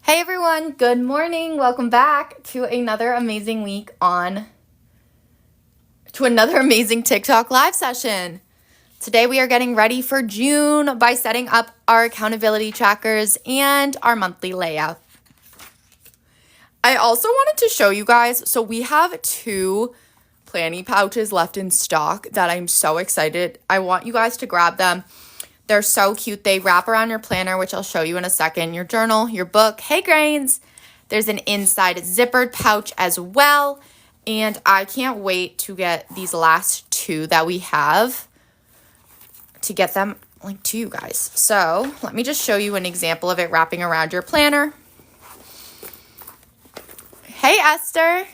Hey everyone, good morning. Welcome back to another amazing TikTok live session. Today we are getting ready for June by setting up our accountability trackers and our monthly layout. I also wanted to show you guys, so we have 2 planning pouches left in stock that I'm so excited. I want you guys to grab them. They're so cute. They wrap around your planner, which I'll show you in a second, your journal, your book. Hey, Grains! There's an inside zippered pouch as well. And I can't wait to get these last 2 that we have to get them to you guys. So let me just show you an example of it wrapping around your planner. Hey, Esther!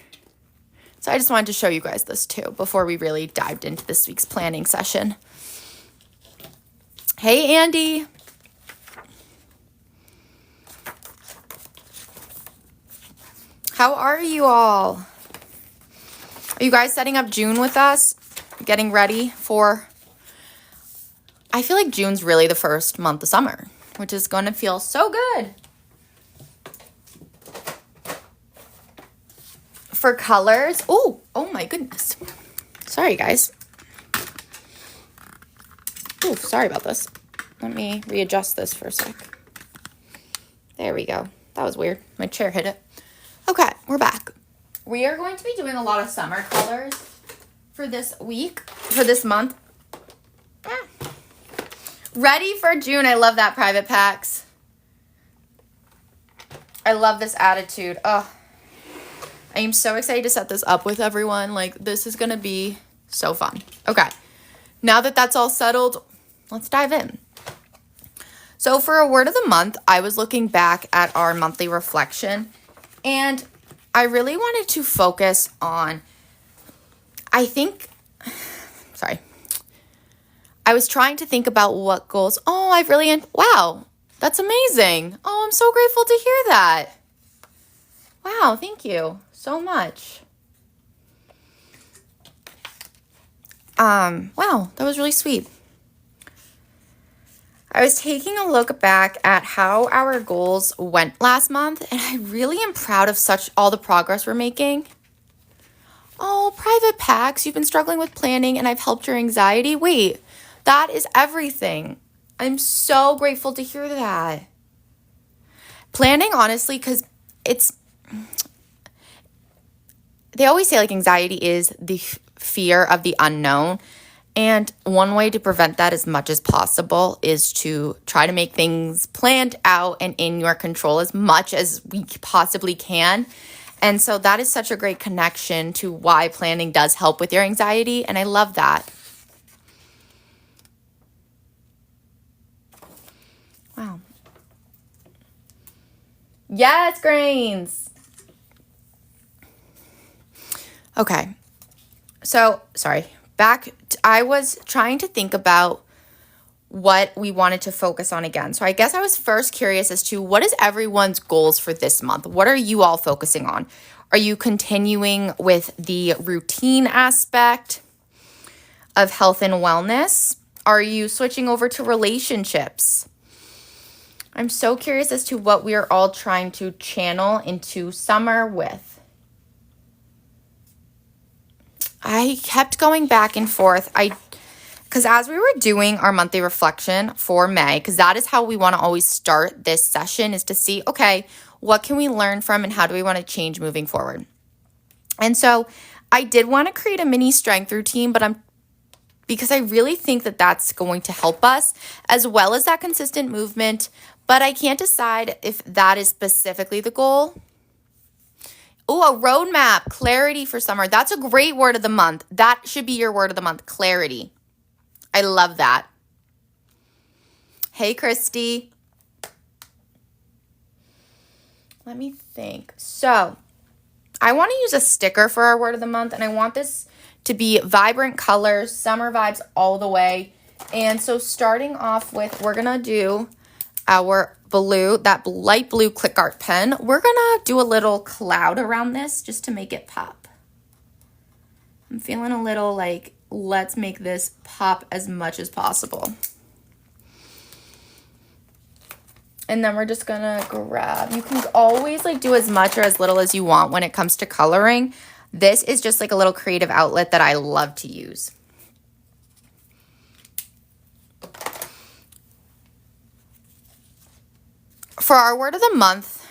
So I just wanted to show you guys this too before we really dived into this week's planning session. Hey, Andy. How are you all? Are you guys setting up June with us? Getting ready for... I feel like June's really the first month of summer, which is going to feel so good. For colors... Oh my goodness. Sorry, guys. Oh, sorry about this. Let me readjust this for a sec. There we go. That was weird. My chair hit it. Okay, we're back. We are going to be doing a lot of summer colors for this month. Ready for June. I love that, Private Packs. I love this attitude. Oh, I am so excited to set this up with everyone. This is going to be so fun. Okay, now that that's all settled, let's dive in. So for a word of the month, I was looking back at our monthly reflection, and I really wanted to focus on, I was trying to think about what goals, wow, that's amazing. Oh, I'm so grateful to hear that. Wow, thank you so much. Wow, that was really sweet. I was taking a look back at how our goals went last month, and I really am proud of all the progress we're making. Oh, Private Packs, you've been struggling with planning and I've helped your anxiety. Wait, that is everything. I'm so grateful to hear that. Planning, honestly, because they always say anxiety is the fear of the unknown. And one way to prevent that as much as possible is to try to make things planned out and in your control as much as we possibly can. And so that is such a great connection to why planning does help with your anxiety. And I love that. Wow. Yes, Grains. Okay. So, sorry. I was trying to think about what we wanted to focus on again. So I guess I was first curious as to what is everyone's goals for this month? What are you all focusing on? Are you continuing with the routine aspect of health and wellness? Are you switching over to relationships? I'm so curious as to what we are all trying to channel into summer with. I kept going back and forth. Because as we were doing our monthly reflection for May, because that is how we want to always start this session, is to see, okay, what can we learn from and how do we want to change moving forward? And so I did want to create a mini strength routine, because I really think that that's going to help us, as well as that consistent movement, but I can't decide if that is specifically the goal. Oh, a roadmap, clarity for summer. That's a great word of the month. That should be your word of the month, clarity. I love that. Hey, Christy. Let me think. So I want to use a sticker for our word of the month, and I want this to be vibrant colors, summer vibes all the way. And so starting off with, we're going to do our blue, that light blue click art pen. We're going to do a little cloud around this just to make it pop. I'm feeling a little let's make this pop as much as possible. And then we're just gonna grab, you can always like do as much or as little as you want when it comes to coloring. This is just like a little creative outlet that I love to use. For our word of the month,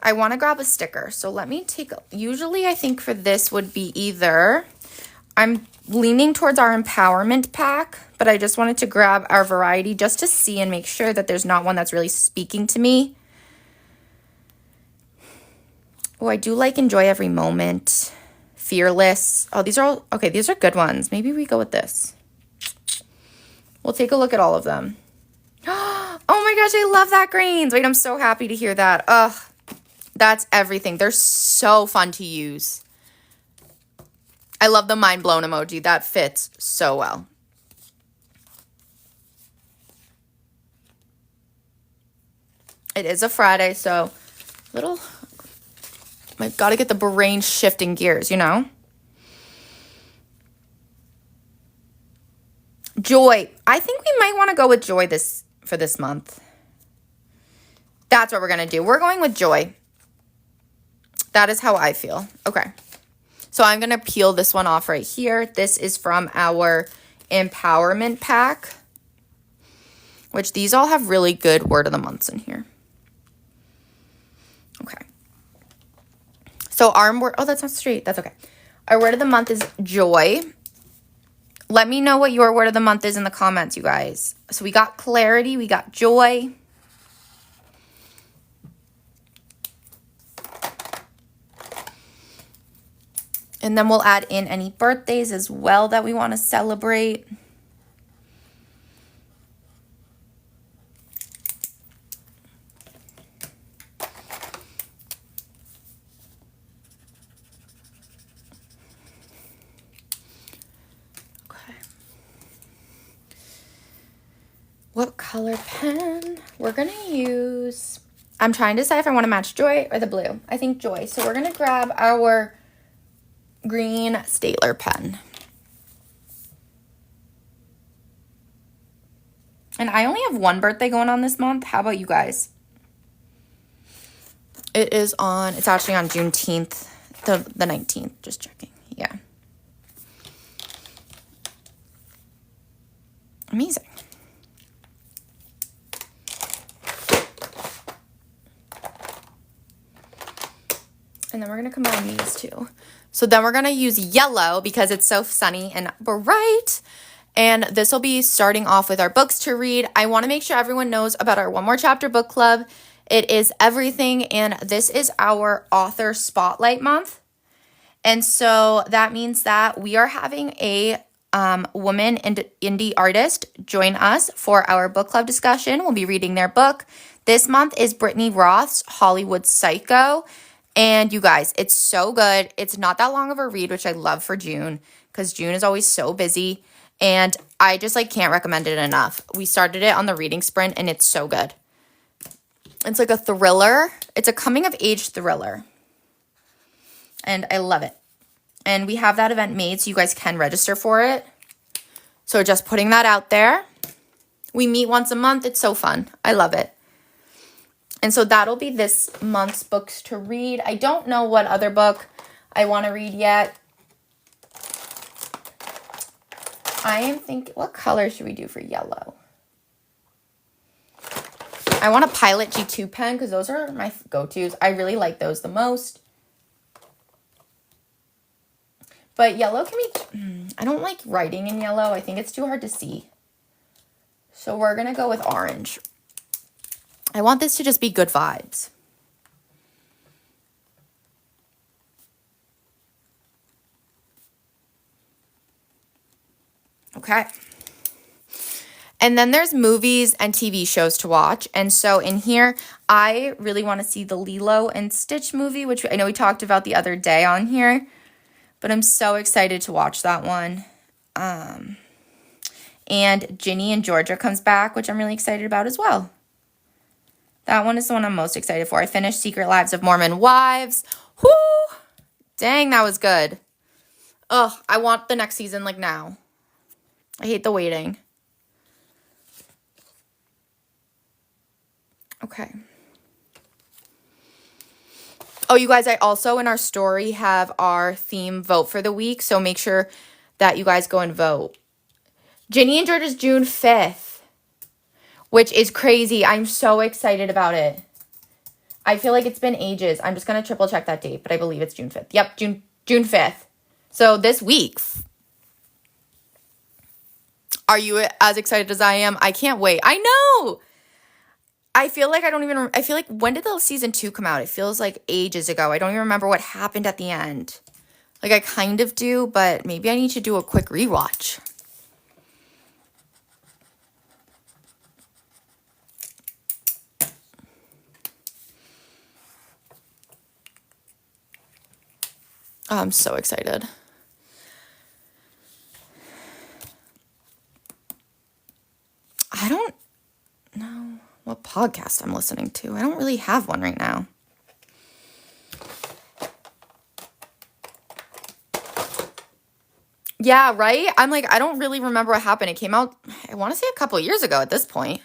I want to grab a sticker. So let me take, usually I think for this would be either, I'm leaning towards our empowerment pack, but I just wanted to grab our variety just to see and make sure that there's not one that's really speaking to me. Oh, I do like enjoy every moment. Fearless. Oh, these are all, okay, these are good ones. Maybe we go with this. We'll take a look at all of them. Oh my gosh, I love that greens. Wait, I'm so happy to hear that. Ugh, that's everything. They're so fun to use. I love the mind blown emoji. That fits so well. It is a Friday, so little, I've got to get the brain shifting gears, you know? Joy. I think we might want to go with joy for this month. That's what we're going to do. We're going with joy. That is how I feel. Okay. So I'm going to peel this one off right here. This is from our empowerment pack, which these all have really good word of the months in here. Okay. So our word, oh, that's not straight. That's okay. Our word of the month is joy. Let me know what your word of the month is in the comments, you guys. So we got clarity, we got joy. And then we'll add in any birthdays as well that we want to celebrate. Okay. What color pen? We're going to use, I'm trying to decide if I want to match joy or the blue. I think joy. So we're going to grab our green Staedtler pen. And I only have one birthday going on this month. How about you guys? It's actually on Juneteenth, the 19th, just checking. Yeah. Amazing. And then we're going to combine these two. So then we're going to use yellow because it's so sunny and bright. And this will be starting off with our books to read. I want to make sure everyone knows about our One More Chapter book club. It is everything, and this is our author spotlight month. And so that means that we are having a woman and indie artist join us for our book club discussion. We'll be reading their book. This month is Brittany Roth's Hollywood Psycho. And you guys, it's so good. It's not that long of a read, which I love for June because June is always so busy. And I just can't recommend it enough. We started it on the reading sprint and it's so good. It's like a thriller. It's a coming of age thriller. And I love it. And we have that event made so you guys can register for it. So just putting that out there. We meet once a month. It's so fun. I love it. And so that'll be this month's books to read. I don't know what other book I want to read yet. I am thinking, what color should we do for yellow? I want a Pilot G2 pen because those are my go-tos. I really like those the most. But yellow can be, I don't like writing in yellow. I think it's too hard to see. So we're going to go with orange. I want this to just be good vibes. Okay. And then there's movies and TV shows to watch. And so in here, I really want to see the Lilo and Stitch movie, which I know we talked about the other day on here. But I'm so excited to watch that one. And Ginny and Georgia comes back, which I'm really excited about as well. That one is the one I'm most excited for. I finished Secret Lives of Mormon Wives. Whoo! Dang, that was good. Ugh, I want the next season now. I hate the waiting. Okay. Oh, you guys, I also in our story have our theme vote for the week, so make sure that you guys go and vote. Ginny and George is June 5th, which is crazy. I'm so excited about it. I feel like it's been ages. I'm just going to triple check that date, but I believe it's June 5th. Yep, June 5th. So this week. Are you as excited as I am? I can't wait. I know. I feel like I feel like when did the season 2 come out? It feels like ages ago. I don't even remember what happened at the end. Like I kind of do, but maybe I need to do a quick rewatch. Oh, I'm so excited. I don't know what podcast I'm listening to. I don't really have one right now. Yeah, right? I'm like, I don't really remember what happened. It came out, I want to say a couple years ago at this point.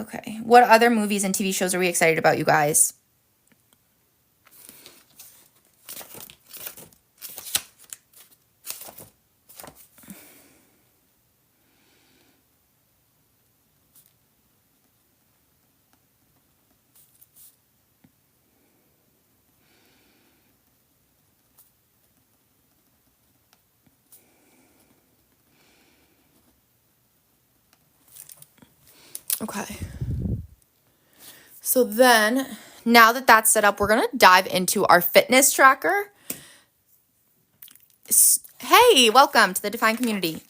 Okay. What other movies and TV shows are we excited about, you guys? Okay. So then, now that that's set up, we're going to dive into our fitness tracker. Hey, welcome to the Define community.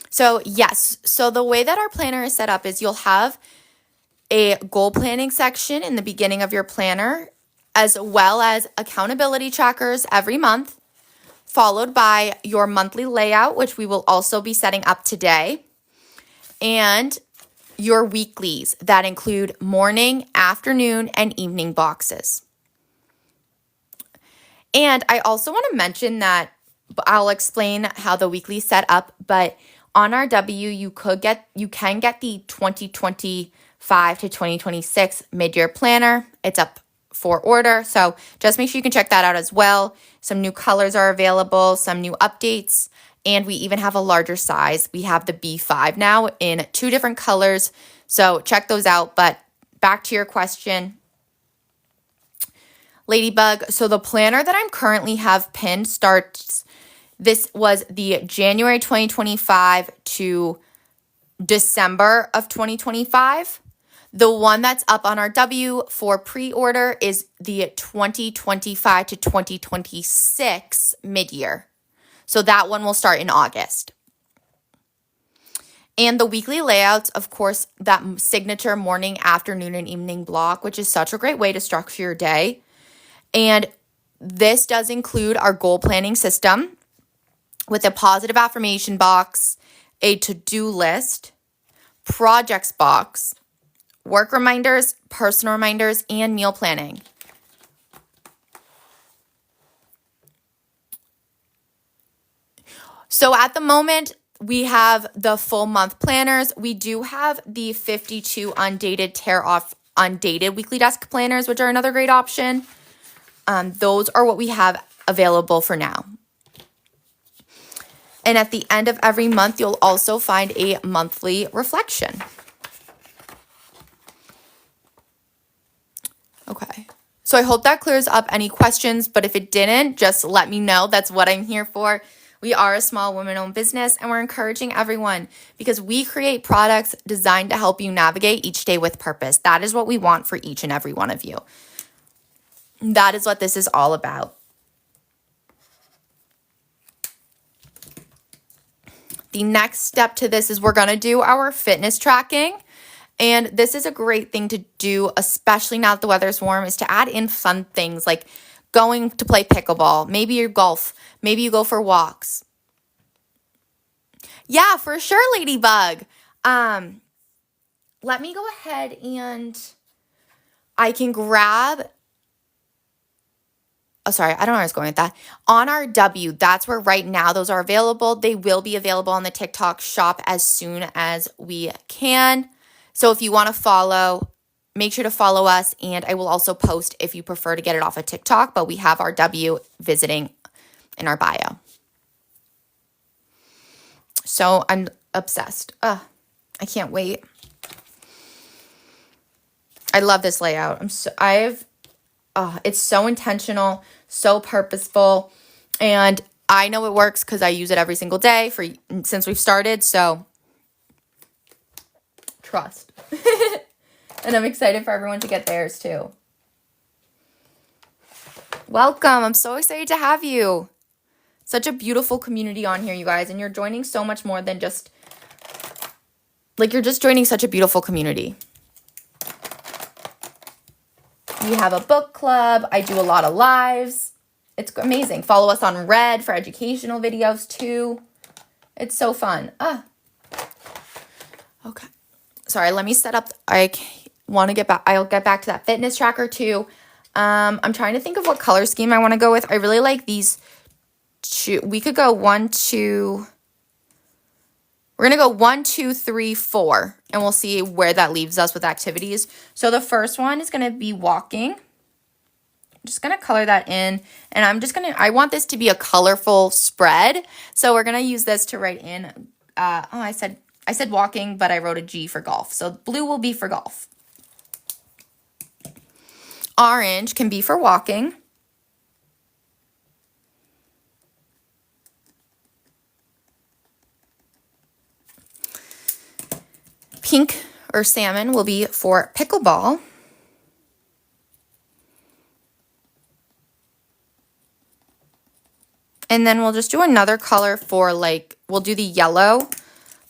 So yes, so the way that our planner is set up is you'll have a goal planning section in the beginning of your planner, as well as accountability trackers every month, followed by your monthly layout, which we will also be setting up today, and your weeklies that include morning, afternoon, and evening boxes. And I also want to mention that I'll explain how the weekly set up, but on our W, you can get the 2025 to 2026 mid-year planner. It's up for order, so just make sure you can check that out as well. Some new colors are available, some new updates, and we even have a larger size. We have the B5 now in 2 different colors, so check those out. But back to your question, Ladybug. So the planner that I'm currently have pinned starts, this was the January 2025 to December of 2025. The one that's up on our W for pre-order is the 2025 to 2026 mid-year. So that one will start in August. And the weekly layouts, of course, that signature morning, afternoon, and evening block, which is such a great way to structure your day. And this does include our goal planning system with a positive affirmation box, a to-do list, projects box, work reminders, personal reminders, and meal planning. So at the moment, we have the full month planners. We do have the 52 undated tear off undated weekly desk planners, which are another great option. Those are what we have available for now. And at the end of every month, you'll also find a monthly reflection. Okay. So I hope that clears up any questions, but if it didn't, just let me know. That's what I'm here for. We are a small women-owned business, and we're encouraging everyone because we create products designed to help you navigate each day with purpose. That is what we want for each and every one of you. That is what this is all about. The next step to this is we're going to do our fitness tracking. And this is a great thing to do, especially now that the weather's warm, is to add in fun things like going to play pickleball, maybe you golf, maybe you go for walks. Yeah, for sure, Ladybug. Let me go ahead and I can grab oh, sorry, I don't know where I was going with that. On our W, that's where right now those are available. They will be available on the TikTok shop as soon as we can. So if you want to follow, make sure to follow us. And I will also post if you prefer to get it off of TikTok, but we have our W visiting in our bio. So I'm obsessed. I can't wait. I love this layout. It's so intentional, so purposeful, and I know it works because I use it every single day since we've started, so trust. And I'm excited for everyone to get theirs too. Welcome. I'm so excited to have you. Such a beautiful community on here, you guys, and you're joining so much more than just, you're just joining such a beautiful community. We have a book club. I do a lot of lives. It's amazing. Follow us on Red for educational videos too. It's so fun. Okay. Sorry, let me set up. I want to get back. I'll get back to that fitness tracker too. I'm trying to think of what color scheme I want to go with. I really like these two. We could go 1, 2. We're going to go 1, 2, 3, 4, and we'll see where that leaves us with activities. So the first one is going to be walking. I'm just going to color that in, and I want this to be a colorful spread. So we're going to use this to write in, I said walking, but I wrote a G for golf. So blue will be for golf. Orange can be for walking. Pink or salmon will be for pickleball. And then we'll just do another color for we'll do the yellow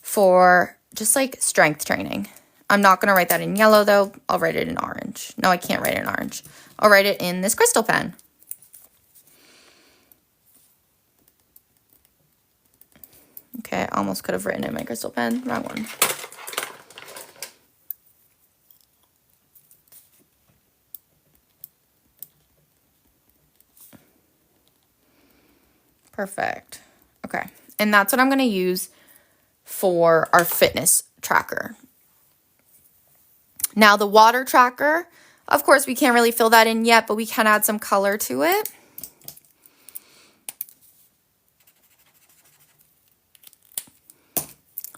for just strength training. I'm not going to write that in yellow though. I'll write it in orange. No, I can't write it in orange. I'll write it in this crystal pen. Okay, I almost could have written it in my crystal pen. Wrong one. Perfect. Okay. And that's what I'm going to use for our fitness tracker. Now the water tracker, of course, we can't really fill that in yet, but we can add some color to it.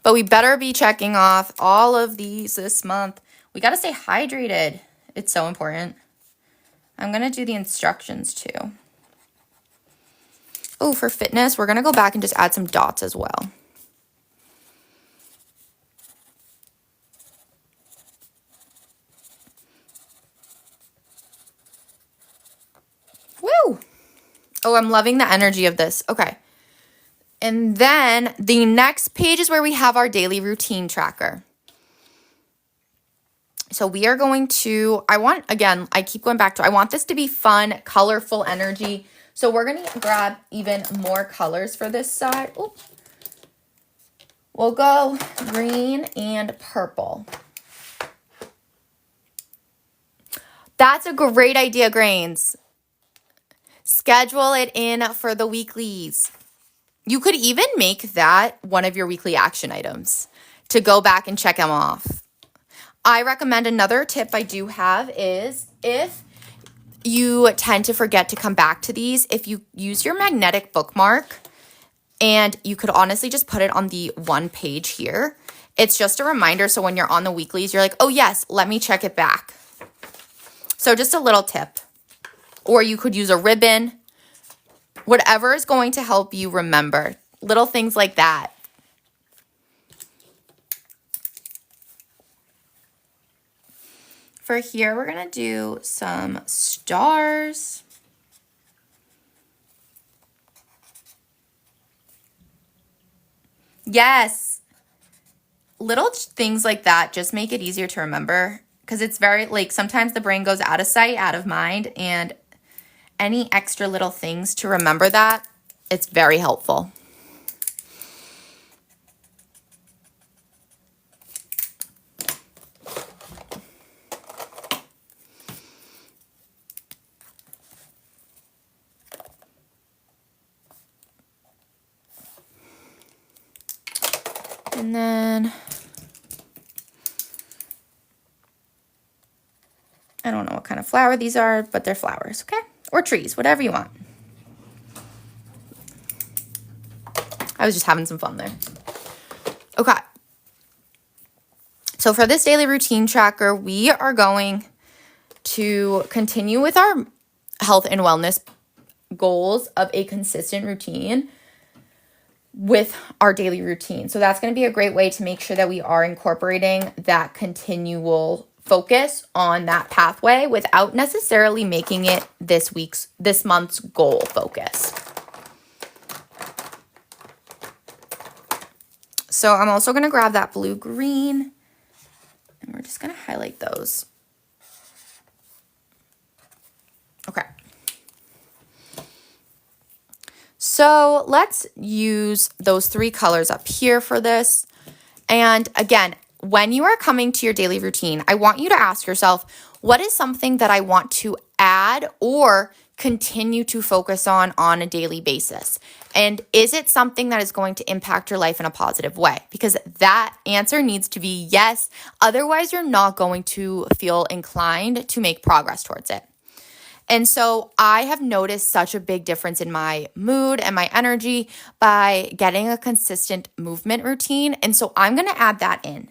But we better be checking off all of these this month. We got to stay hydrated. It's so important. I'm going to do the instructions too. Oh, for fitness, we're going to go back and just add some dots as well. Woo! Oh, I'm loving the energy of this. Okay. And then the next page is where we have our daily routine tracker. So we are going to, I keep going back to, I want this to be fun, colorful energy. So we're going to grab even more colors for this side. Ooh. We'll go green and purple. That's a great idea, Grains. Schedule it in for the weeklies. You could even make that one of your weekly action items to go back and check them off. I recommend another tip I do have is if you tend to forget to come back to these, if you use your magnetic bookmark, and you could honestly just put it on the one page here. It's just a reminder, so when you're on the weeklies, you're like, oh yes, let me check it back. So just a little tip. Or you could use a ribbon, whatever is going to help you remember. Little things like that. For here, we're going to do some stars. Yes. Little things like that just make it easier to remember because it's very, sometimes the brain goes out of sight, out of mind, and any extra little things to remember that, it's very helpful. And then, I don't know what kind of flower these are, but they're flowers, okay? Or trees, whatever you want. I was just having some fun there. Okay. So for this daily routine tracker, we are going to continue with our health and wellness goals of a consistent routine with our daily routine. So that's going to be a great way to make sure that we are incorporating that continual focus on that pathway without necessarily making it this month's goal focus. So I'm also going to grab that blue-green, and we're just going to highlight those. Okay. So let's use those 3 colors up here for this. And again, when you are coming to your daily routine, I want you to ask yourself, what is something that I want to add or continue to focus on a daily basis? And is it something that is going to impact your life in a positive way? Because that answer needs to be yes. Otherwise, you're not going to feel inclined to make progress towards it. And so I have noticed such a big difference in my mood and my energy by getting a consistent movement routine. And so I'm going to add that in.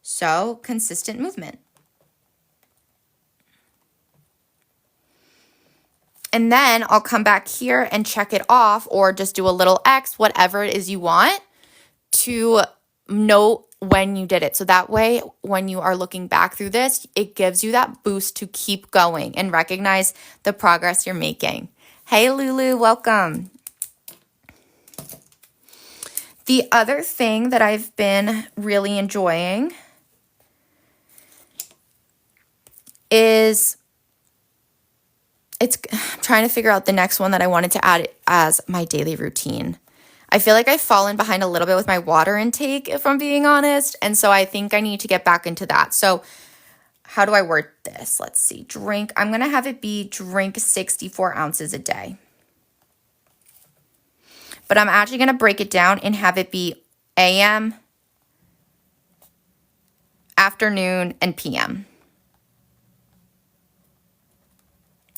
So consistent movement. And then I'll come back here and check it off or just do a little X, whatever it is you want, to note when you did it. So that way, when you are looking back through this, it gives you that boost to keep going and recognize the progress you're making. Hey, Lulu, welcome. The other thing that I've been really enjoying is I'm trying to figure out the next one that I wanted to add as my daily routine. I feel like I've fallen behind a little bit with my water intake, if I'm being honest. And so I think I need to get back into that. So how do I word this? Let's see. Drink. I'm going to have it be drink 64 ounces a day. But I'm actually going to break it down and have it be AM, afternoon, and PM.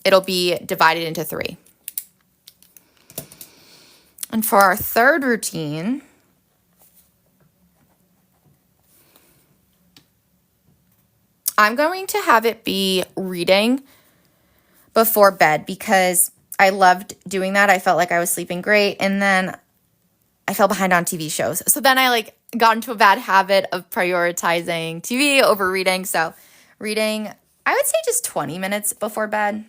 It'll be divided into 3. And for our third routine, I'm going to have it be reading before bed because I loved doing that. I felt like I was sleeping great, and then I fell behind on TV shows. So then I got into a bad habit of prioritizing TV over reading. So reading, I would say just 20 minutes before bed.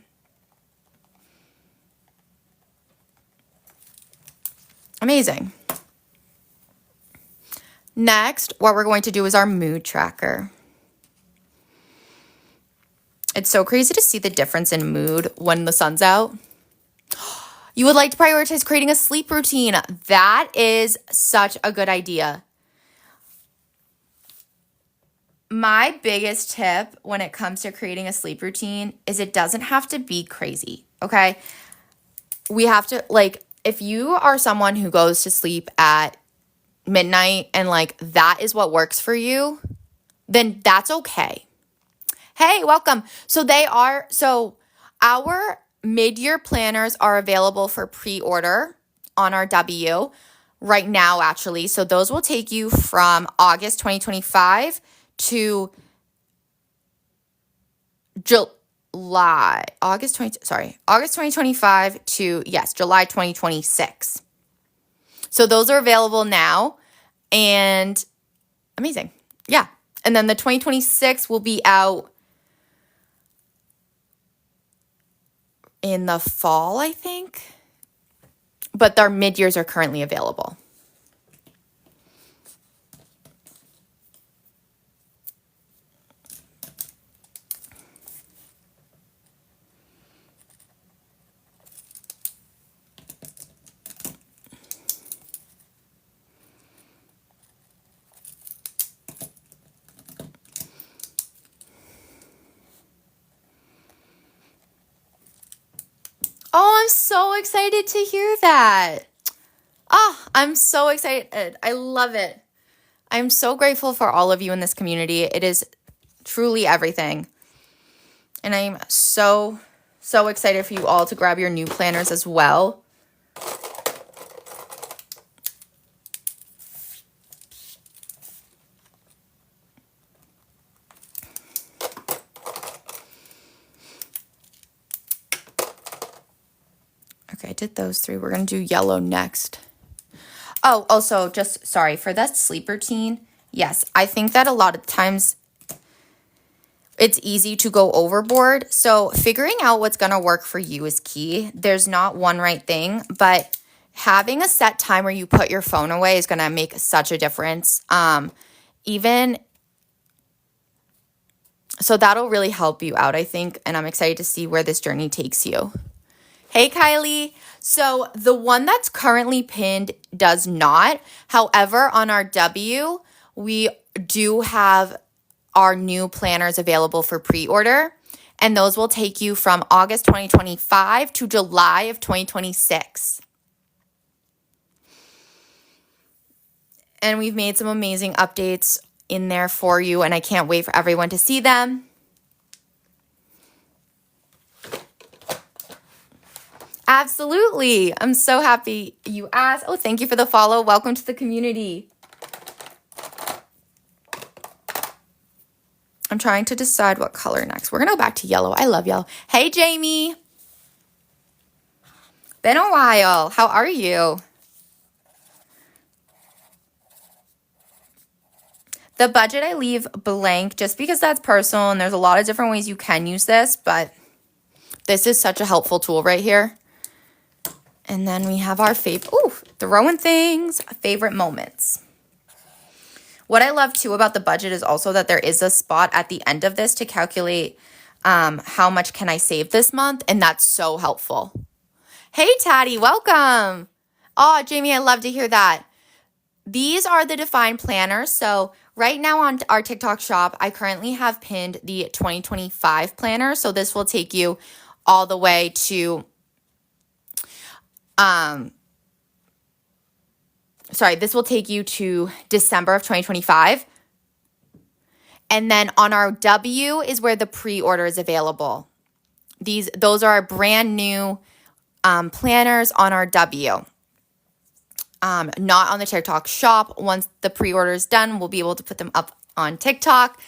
Amazing. Next, what we're going to do is our mood tracker. It's so crazy to see the difference in mood when the sun's out. You would like to prioritize creating a sleep routine. That is such a good idea. My biggest tip when it comes to creating a sleep routine is it doesn't have to be crazy, okay? We have to, if you are someone who goes to sleep at midnight and that is what works for you, then that's okay. Hey, welcome. So our mid-year planners are available for pre-order on our W right now, actually. So those will take you from August 2025 to August 2025 to, July 2026. So those are available now and amazing. Yeah. And then the 2026 will be out in the fall, I think. But their mid-years are currently available. Oh, I'm so excited to hear that. Oh, I'm so excited. I love it. I'm so grateful for all of you in this community. It is truly everything. And I'm so excited for you all to grab your new planners as well. Okay, I did those 3. We're going to do yellow next. Oh, also, just sorry for that sleep routine. Yes, I think that a lot of times it's easy to go overboard. So figuring out what's going to work for you is key. There's not one right thing, but having a set time where you put your phone away is going to make such a difference. So that'll really help you out, I think. And I'm excited to see where this journey takes you. Hey, Kylie. So the one that's currently pinned does not. However, on our W, we do have our new planners available for pre-order. And those will take you from August 2025 to July of 2026. And we've made some amazing updates in there for you. And I can't wait for everyone to see them. Absolutely. I'm so happy you asked. Oh, thank you for the follow. Welcome to the community. I'm trying to decide what color next. We're going to go back to yellow. I love yellow. Hey, Jamie. Been a while. How are you? The budget I leave blank just because that's personal and there's a lot of different ways you can use this, but this is such a helpful tool right here. And then we have our throwing things, favorite moments. What I love too about the budget is also that there is a spot at the end of this to calculate how much can I save this month, and that's so helpful. Hey, Taddy, welcome. Oh, Jamie, I love to hear that. These are the defined planners. So right now on our TikTok shop, I currently have pinned the 2025 planner. So this will take you all the way to this will take you to December of 2025. And then on our W is where the pre-order is available. Those are our brand new planners on our W. Not on the TikTok shop. Once the pre-order is done, we'll be able to put them up on TikTok.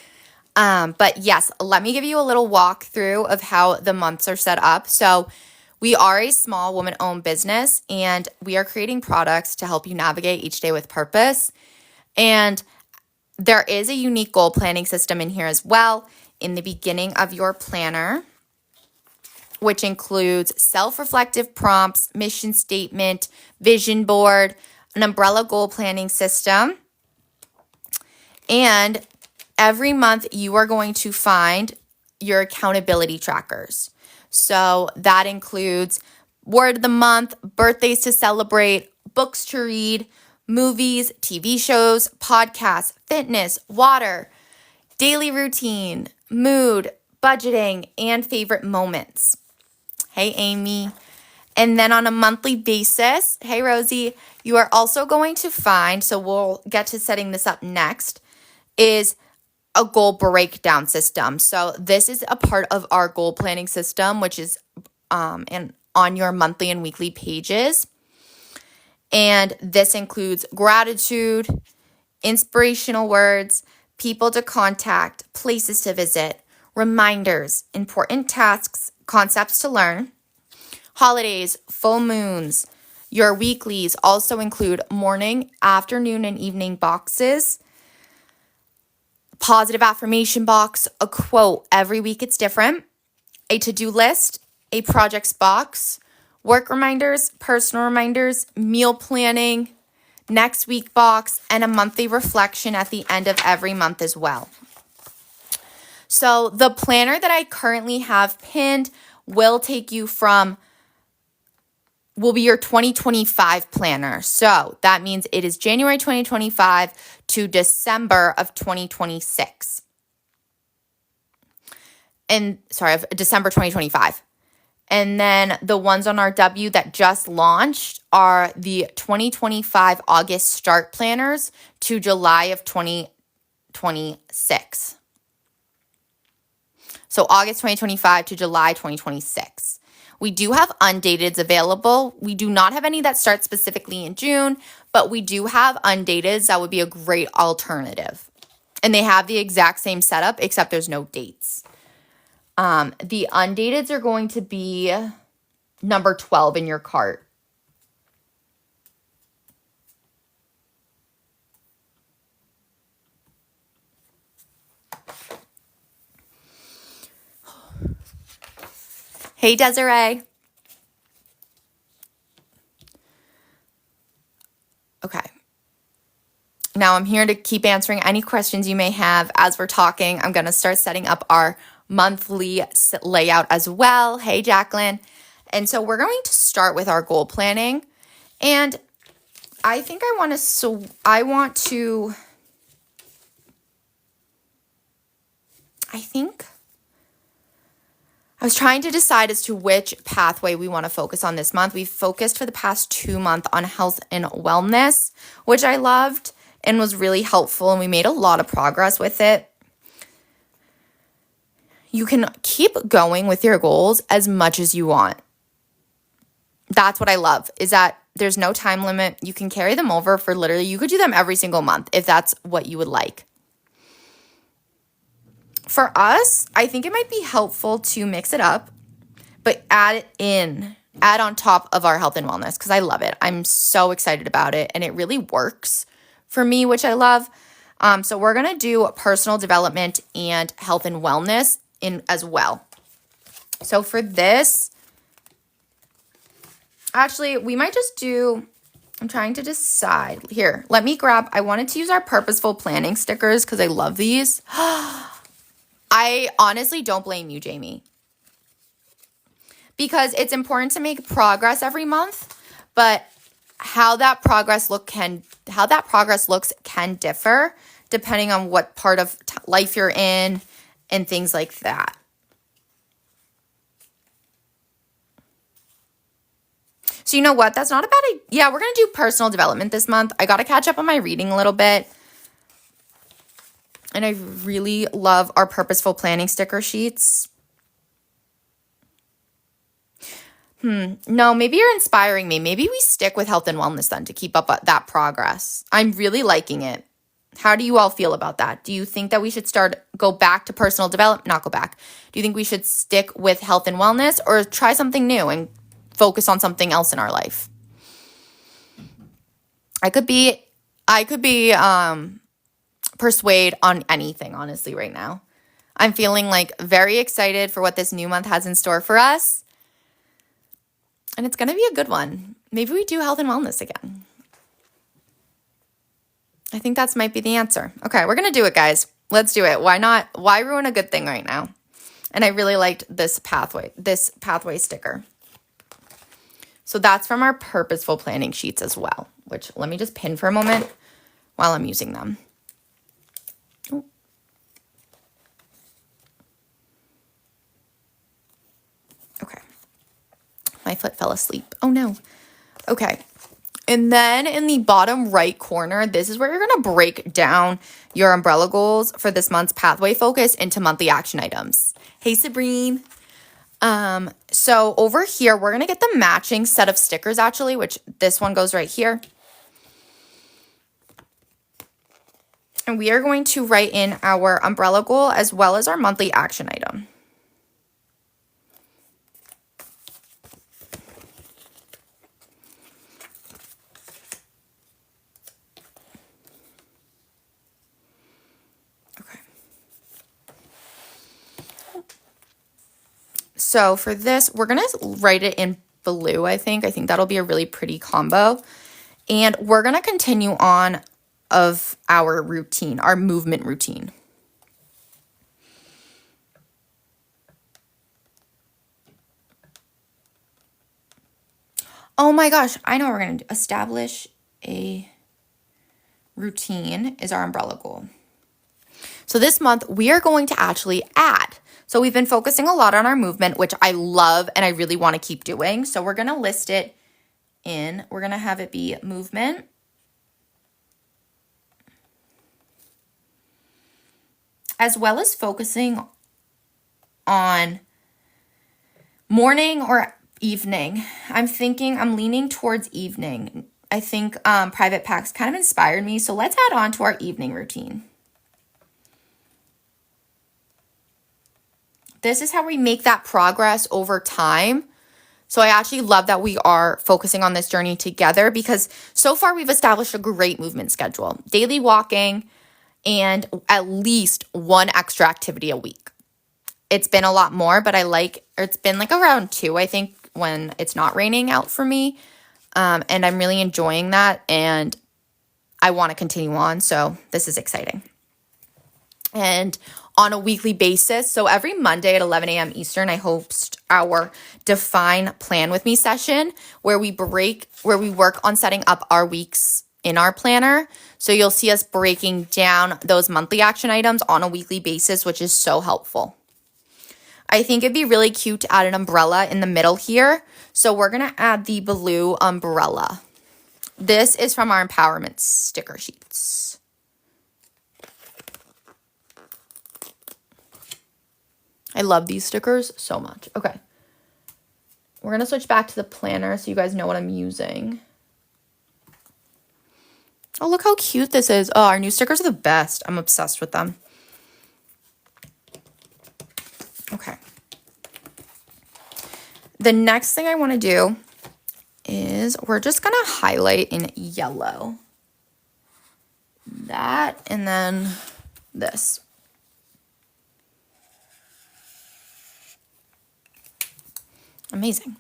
But yes, let me give you a little walkthrough of how the months are set up. So we are a small woman-owned business, and we are creating products to help you navigate each day with purpose. And there is a unique goal planning system in here as well in the beginning of your planner, which includes self-reflective prompts, mission statement, vision board, an umbrella goal planning system. And every month you are going to find your accountability trackers. So that includes word of the month, birthdays to celebrate, books to read, movies, TV shows, podcasts, fitness, water, daily routine, mood, budgeting, and favorite moments. Hey, Amy. And then on a monthly basis, hey, Rosie, you are also going to find, so we'll get to setting this up next, is a goal breakdown system. So this is a part of our goal planning system, which is on your monthly and weekly pages. And this includes gratitude, inspirational words, people to contact, places to visit, reminders, important tasks, concepts to learn, holidays, full moons. Your weeklies also include morning, afternoon, and evening boxes, positive affirmation box, a quote. Every week it's different. A to-do list, a projects box, work reminders, personal reminders, meal planning, next week box, and a monthly reflection at the end of every month as well. So the planner that I currently have pinned will be your 2025 planner. So that means it is January 2025 to December of 2026. Of December 2025. And then the ones on our W that just launched are the 2025 August start planners to July of 2026. So August 2025 to July 2026. We do have undateds available. We do not have any that start specifically in June, but we do have undateds that would be a great alternative. And they have the exact same setup, except there's no dates. The undateds are going to be number 12 in your cart. Hey, Desiree. Okay. Now I'm here to keep answering any questions you may have as we're talking. I'm going to start setting up our monthly layout as well. Hey, Jacqueline. And so we're going to start with our goal planning. And I think I was trying to decide as to which pathway we want to focus on this month. We've focused for the past 2 months on health and wellness, which I loved and was really helpful, and we made a lot of progress with it. You can keep going with your goals as much as you want. That's what I love, is that there's no time limit. You can carry them over for literally, you could do them every single month if that's what you would like. For us, I think it might be helpful to mix it up, but add on top of our health and wellness, because I love it. I'm so excited about it, and it really works for me, which I love. So we're going to do personal development and health and wellness in as well. So for this, actually, we might just do, I'm trying to decide. Here, I wanted to use our purposeful planning stickers because I love these. I honestly don't blame you, Jamie, because it's important to make progress every month, but how that progress looks can differ depending on what part of life you're in and things like that. So you know what? That's not a bad idea. Yeah, we're going to do personal development this month. I got to catch up on my reading a little bit. And I really love our purposeful planning sticker sheets. No, maybe you're inspiring me. Maybe we stick with health and wellness then to keep up that progress. I'm really liking it. How do you all feel about that? Do you think that we should go back to personal development? Not go back. Do you think we should stick with health and wellness or try something new and focus on something else in our life? I could be persuade on anything, honestly, right now. I'm feeling like very excited for what this new month has in store for us. And it's going to be a good one. Maybe we do health and wellness again. I think that might be the answer. Okay, we're going to do it, guys. Let's do it. Why not? Why ruin a good thing right now? And I really liked this pathway sticker. So that's from our purposeful planning sheets as well, which let me just pin for a moment while I'm using them. Okay. My foot fell asleep. Oh no. Okay. And then in the bottom right corner, this is where you're going to break down your umbrella goals for this month's pathway focus into monthly action items. Hey, Sabrine. So over here, we're going to get the matching set of stickers actually, which this one goes right here. And we are going to write in our umbrella goal as well as our monthly action item. So for this, we're going to write it in blue, I think. I think that'll be a really pretty combo. And we're going to continue on of our routine, our movement routine. Oh my gosh, I know what we're going to do. Establish a routine is our umbrella goal. So this month, we are going to actually add. So we've been focusing a lot on our movement, which I love and I really want to keep doing. So we're going to list it in, we're going to have it be movement, as well as focusing on morning or evening. I'm leaning towards evening. I think Private Packs kind of inspired me. So let's add on to our evening routine. This is how we make that progress over time. So I actually love that we are focusing on this journey together, because so far we've established a great movement schedule. Daily walking and at least one extra activity a week. It's been a lot more, but it's been like around 2, I think, when it's not raining out for me. And I'm really enjoying that, and I want to continue on. So this is exciting. And on a weekly basis, so every Monday at 11 a.m. Eastern, I host our Define Plan With Me session where we work on setting up our weeks in our planner. So you'll see us breaking down those monthly action items on a weekly basis, which is so helpful. I think it'd be really cute to add an umbrella in the middle here. So we're going to add the blue umbrella. This is from our empowerment sticker sheets. I love these stickers so much. Okay. We're going to switch back to the planner so you guys know what I'm using. Oh, look how cute this is. Oh, our new stickers are the best. I'm obsessed with them. Okay. The next thing I want to do is we're just going to highlight in yellow. That and then this. Amazing.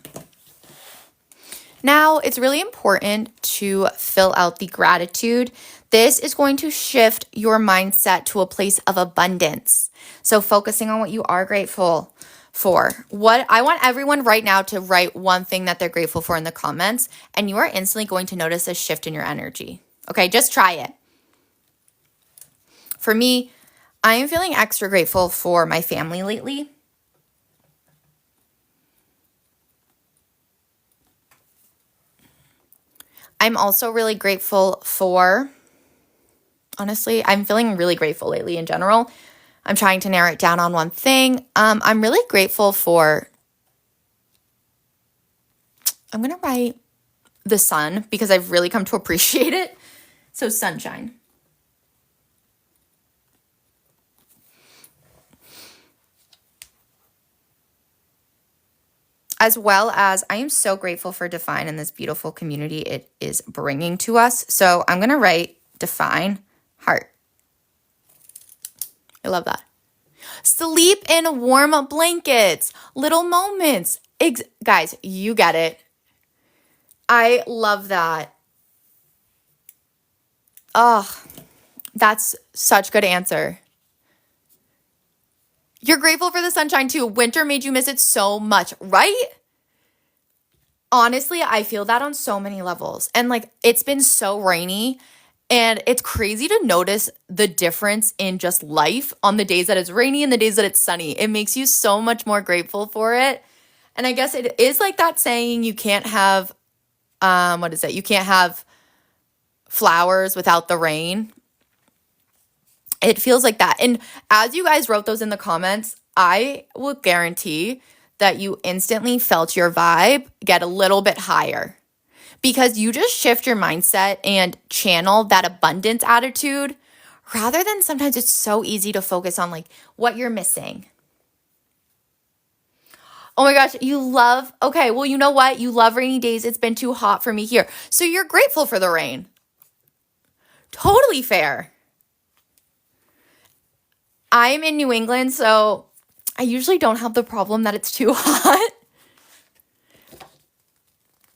Now, it's really important to fill out the gratitude. This is going to shift your mindset to a place of abundance. So focusing on what you are grateful for. What I want everyone right now to write one thing that they're grateful for in the comments, and you are instantly going to notice a shift in your energy. Okay, just try it. For me, I am feeling extra grateful for my family lately. I'm also really grateful for, honestly, I'm feeling really grateful lately in general. I'm trying to narrow it down on one thing. I'm really grateful for, I'm going to write the sun because I've really come to appreciate it. So sunshine. As well as I am so grateful for Define and this beautiful community it is bringing to us. So I'm going to write Define heart. I love that. Sleep in warm blankets. Little moments. Guys, you get it. I love that. Oh, that's such good answer. You're grateful for the sunshine too. Winter made you miss it so much, right? Honestly, I feel that on so many levels. And like, it's been so rainy, and it's crazy to notice the difference in just life on the days that it's rainy and the days that it's sunny. It makes you so much more grateful for it. And I guess it is like that saying, you can't have, You can't have flowers without the rain. It feels like that. And as you guys wrote those in the comments, I will guarantee that you instantly felt your vibe get a little bit higher, because you just shift your mindset and channel that abundance attitude, rather than sometimes it's so easy to focus on like what you're missing. Oh my gosh, okay, well, you know what? You love rainy days. It's been too hot for me here. So you're grateful for the rain. Totally fair. I'm in New England, so I usually don't have the problem that it's too hot.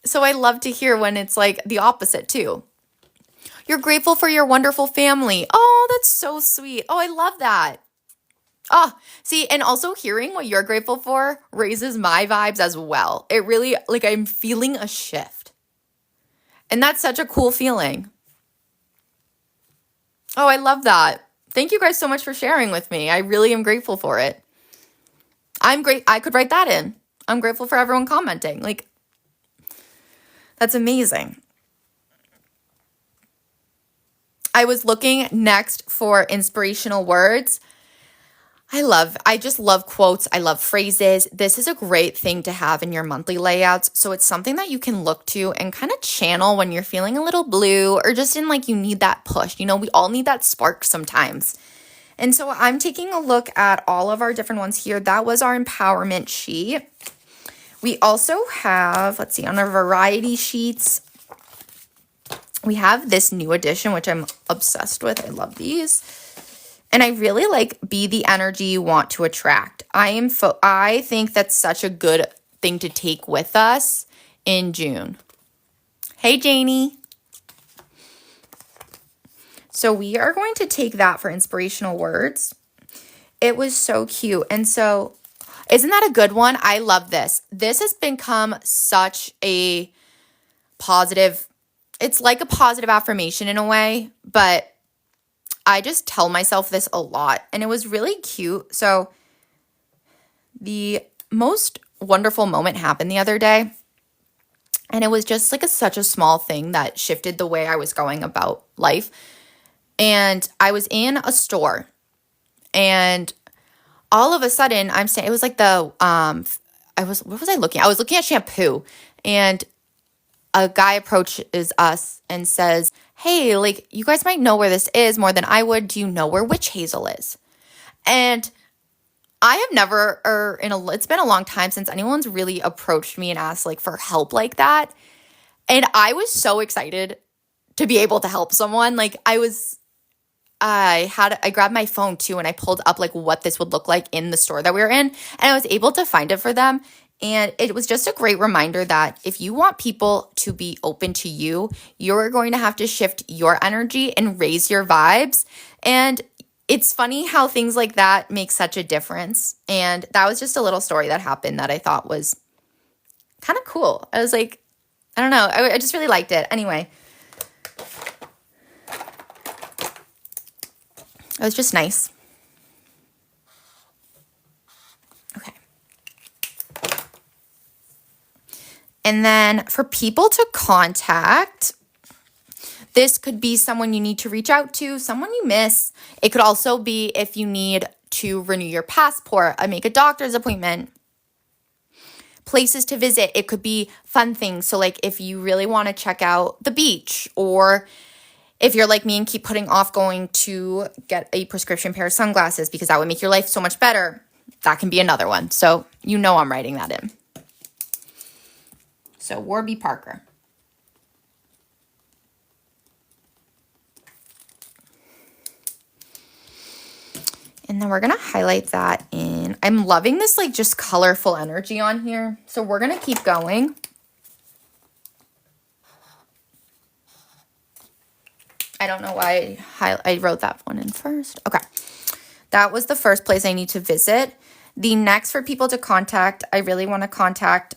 So I love to hear when it's like the opposite too. You're grateful for your wonderful family. Oh, that's so sweet. Oh, I love that. Oh, see, and also hearing what you're grateful for raises my vibes as well. It really, like, I'm feeling a shift. And that's such a cool feeling. Oh, I love that. Thank you guys so much for sharing with me. I really am grateful for it. I'm great. I could write that in. I'm grateful for everyone commenting. Like, that's amazing. I was looking next for inspirational words. I just love quotes. I love phrases. This is a great thing to have in your monthly layouts. So it's something that you can look to and kind of channel when you're feeling a little blue or just in like you need that push. You know, we all need that spark sometimes. And so I'm taking a look at all of our different ones here. That was our empowerment sheet. We also have, let's see, on our variety sheets, we have this new edition, which I'm obsessed with. I love these. And I really like be the energy you want to attract. I think that's such a good thing to take with us in June. Hey, Janie. So we are going to take that for inspirational words. It was so cute. And so isn't that a good one? I love this. This has become such a positive, it's like a positive affirmation in a way, but I just tell myself this a lot, and it was really cute. So the most wonderful moment happened the other day, and it was just like such a small thing that shifted the way I was going about life. And I was in a store, and all of a sudden I'm saying, it was like what was I looking at? I was looking at shampoo, and a guy approaches us and says, hey, like, you guys might know where this is more than I would. Do you know where witch hazel is? And I have never, it's been a long time since anyone's really approached me and asked like for help like that. And I was so excited to be able to help someone. Like I grabbed my phone too, and I pulled up like what this would look like in the store that we were in, and I was able to find it for them. And it was just a great reminder that if you want people to be open to you, you're going to have to shift your energy and raise your vibes. And it's funny how things like that make such a difference. And that was just a little story that happened that I thought was kind of cool. I was like, I don't know. I just really liked it. Anyway, it was just nice. Okay. And then for people to contact, this could be someone you need to reach out to, someone you miss. It could also be if you need to renew your passport, make a doctor's appointment, places to visit. It could be fun things. So like if you really want to check out the beach, or if you're like me and keep putting off going to get a prescription pair of sunglasses because that would make your life so much better, that can be another one. So you know I'm writing that in. So Warby Parker. And then we're going to highlight that in. I'm loving this like just colorful energy on here. So we're going to keep going. I don't know why I wrote that one in first. Okay. That was the first place I need to visit. The next for people to contact, I really want to contact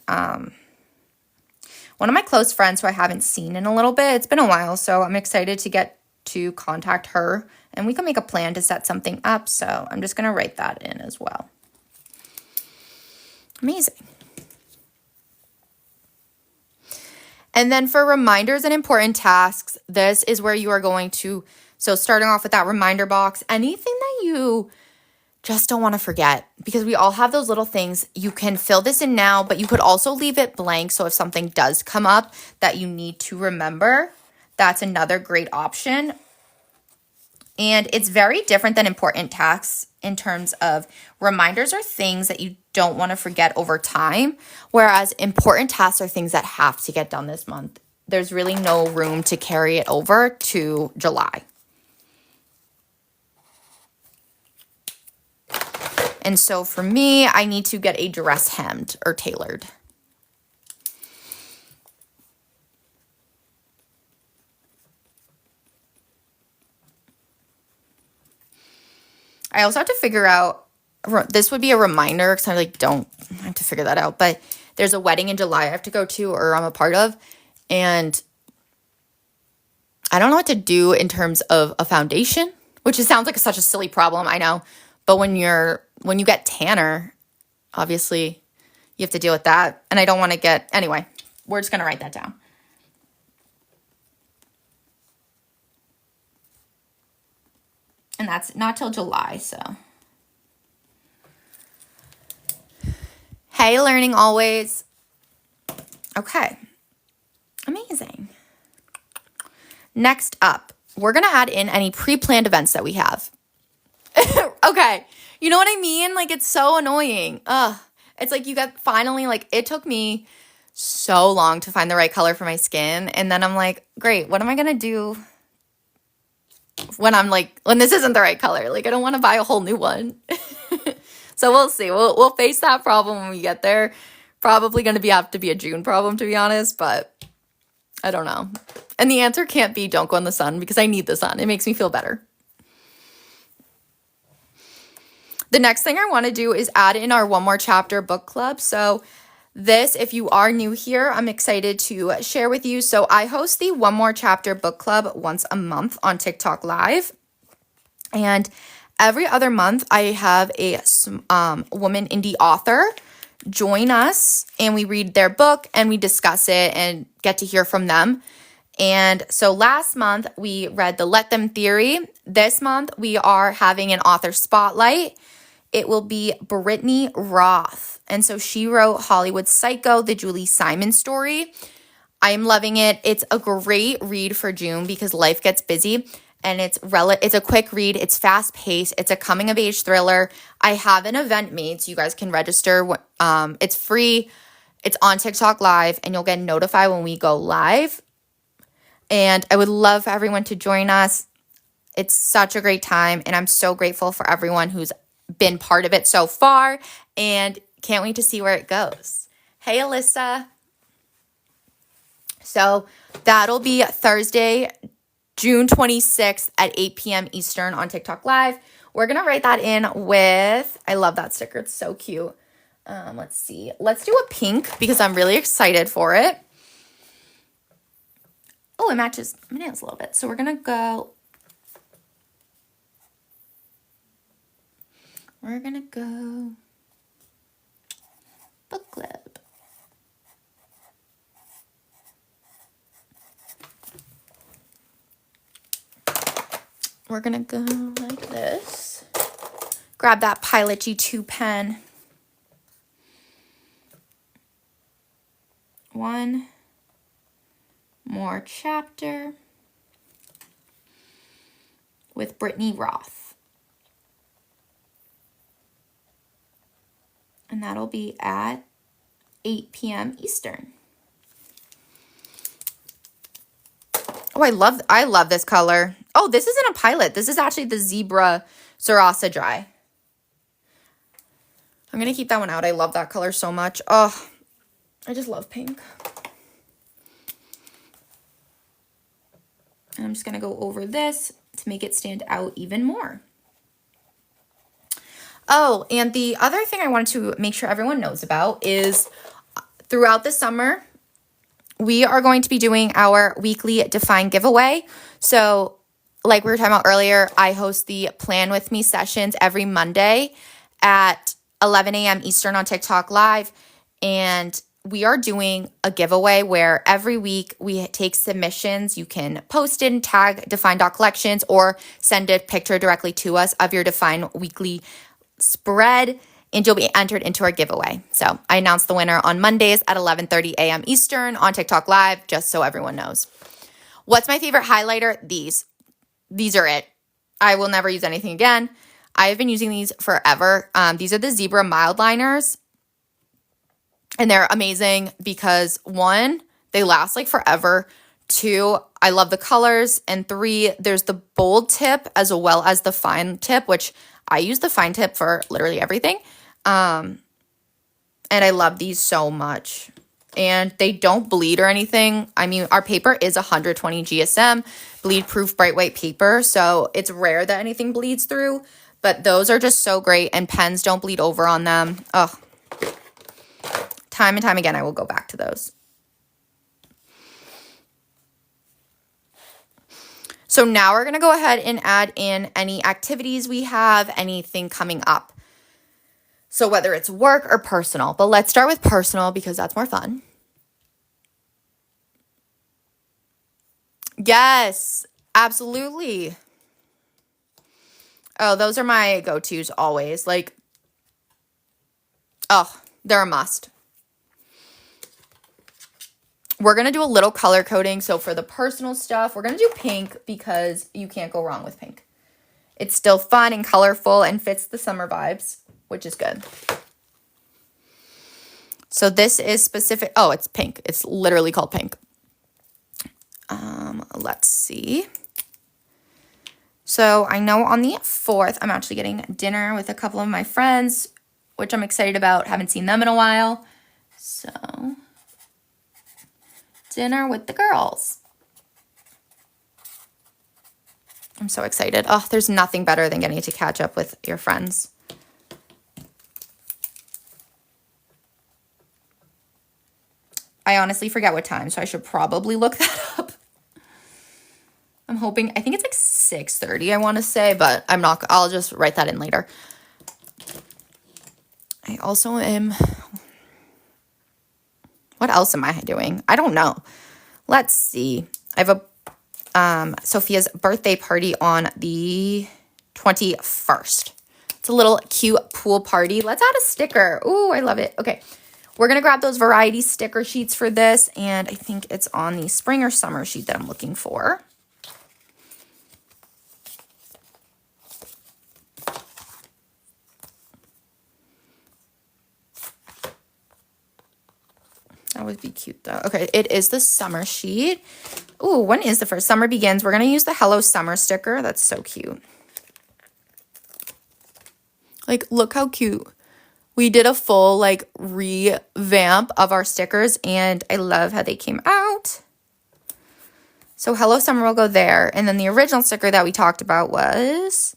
one of my close friends who I haven't seen in a little bit. It's been a while, so I'm excited to get to contact her, and we can make a plan to set something up. So I'm just going to write that in as well. Amazing. And then for reminders and important tasks, this is where you are going to, so starting off with that reminder box, anything that you just don't want to forget, because we all have those little things. You can fill this in now, but you could also leave it blank. So if something does come up that you need to remember, that's another great option. And it's very different than important tasks in terms of reminders are things that you don't want to forget over time, whereas important tasks are things that have to get done this month. There's really no room to carry it over to July. And so for me, I need to get a dress hemmed or tailored. I also have to figure out, this would be a reminder because I have to figure that out. But there's a wedding in July I have to go to, or I'm a part of. And I don't know what to do in terms of a foundation, which sounds like such a silly problem, I know. But when you get tanner, obviously you have to deal with that. And I don't want to get, anyway, we're just going to write that down. And that's not till July, so. Hey, learning always. Okay. Amazing. Next up, we're going to add in any pre-planned events that we have. Okay. You know what I mean? Like, it's so annoying. Ugh. It's like you got finally, like, it took me so long to find the right color for my skin. And then I'm like, great, what am I going to do when I'm like, when this isn't the right color? Like, I don't want to buy a whole new one. So we'll see. We'll face that problem when we get there. Probably going to have to be a June problem, to be honest, but I don't know. And the answer can't be don't go in the sun, because I need the sun. It makes me feel better. The next thing I want to do is add in our One More Chapter book club. So this, if you are new here, I'm excited to share with you. So I host the One More Chapter book club once a month on TikTok Live. And every other month, I have a woman indie author join us, and we read their book and we discuss it and get to hear from them. And so last month, we read The Let Them Theory. This month, we are having an author spotlight. It will be Brittany Roth. And so she wrote Hollywood Psycho, the Julie Simon story. I am loving it. It's a great read for June because life gets busy. And it's a quick read. It's fast paced. It's a coming of age thriller. I have an event made so you guys can register. It's free. It's on TikTok Live, and you'll get notified when we go live. And I would love for everyone to join us. It's such a great time, and I'm so grateful for everyone who's been part of it so far, and can't wait to see where it goes. Hey, Alyssa. So that'll be Thursday, June 26th at 8 p.m. Eastern on TikTok Live. We're going to write that in with, I love that sticker. It's so cute. Let's see. Let's do a pink because I'm really excited for it. Oh, it matches my nails a little bit. So we're going to go book club. We're going to go like this. Grab that Pilot G2 pen. One More Chapter with Brittany Roth. And that'll be at 8 p.m. Eastern. Oh, I love this color. Oh, this isn't a Pilot. This is actually the Zebra Sarasa Dry. I'm going to keep that one out. I love that color so much. Oh, I just love pink. And I'm just going to go over this to make it stand out even more. Oh, and the other thing I wanted to make sure everyone knows about is throughout the summer, we are going to be doing our weekly Define giveaway. So like we were talking about earlier, I host the Plan With Me sessions every Monday at 11 a.m. Eastern on TikTok Live. And we are doing a giveaway where every week we take submissions. You can post it and tag Define.collections or send a picture directly to us of your Define weekly spread, and you'll be entered into our giveaway. So I announce the winner on Mondays at 11:30 a.m. Eastern on TikTok Live, just so everyone knows. What's my favorite highlighter? These are it. I will never use anything again. I have been using these forever. These are the Zebra Mild Liners, and they're amazing because 1, they last like forever. 2, I love the colors. And 3, there's the bold tip as well as the fine tip, which I use the fine tip for literally everything. And I love these so much. And they don't bleed or anything. I mean, our paper is 120 GSM, bleed-proof bright white paper. So it's rare that anything bleeds through. But those are just so great. And pens don't bleed over on them. Ugh. Time and time again, I will go back to those. So now we're going to go ahead and add in any activities we have, anything coming up. So whether it's work or personal, but let's start with personal because that's more fun. Yes, absolutely. Oh, those are my go-tos always. Like, oh, they're a must. We're going to do a little color coding. So for the personal stuff, we're going to do pink because you can't go wrong with pink. It's still fun and colorful and fits the summer vibes, which is good. So this is specific. Oh, it's pink. It's literally called pink. Let's see. So I know on the 4th, I'm actually getting dinner with a couple of my friends, which I'm excited about. Haven't seen them in a while. So dinner with the girls. I'm so excited. Oh, there's nothing better than getting to catch up with your friends. I honestly forget what time, so I should probably look that up. I'm hoping, I think it's like 6:30, I want to say, but I'm not, I'll just write that in later. I also am, what else am I doing? I don't know. Let's see. I have a Sophia's birthday party on the 21st. It's a little cute pool party. Let's add a sticker. Ooh, I love it. Okay. We're going to grab those variety sticker sheets for this, and I think it's on the spring or summer sheet that I'm looking for. That would be cute though. Okay, it is the summer sheet. Ooh, when is the first? Summer begins. We're going to use the Hello Summer sticker. That's so cute. Like, look how cute. We did a full, like, revamp of our stickers, and I love how they came out. So Hello Summer will go there. And then the original sticker that we talked about was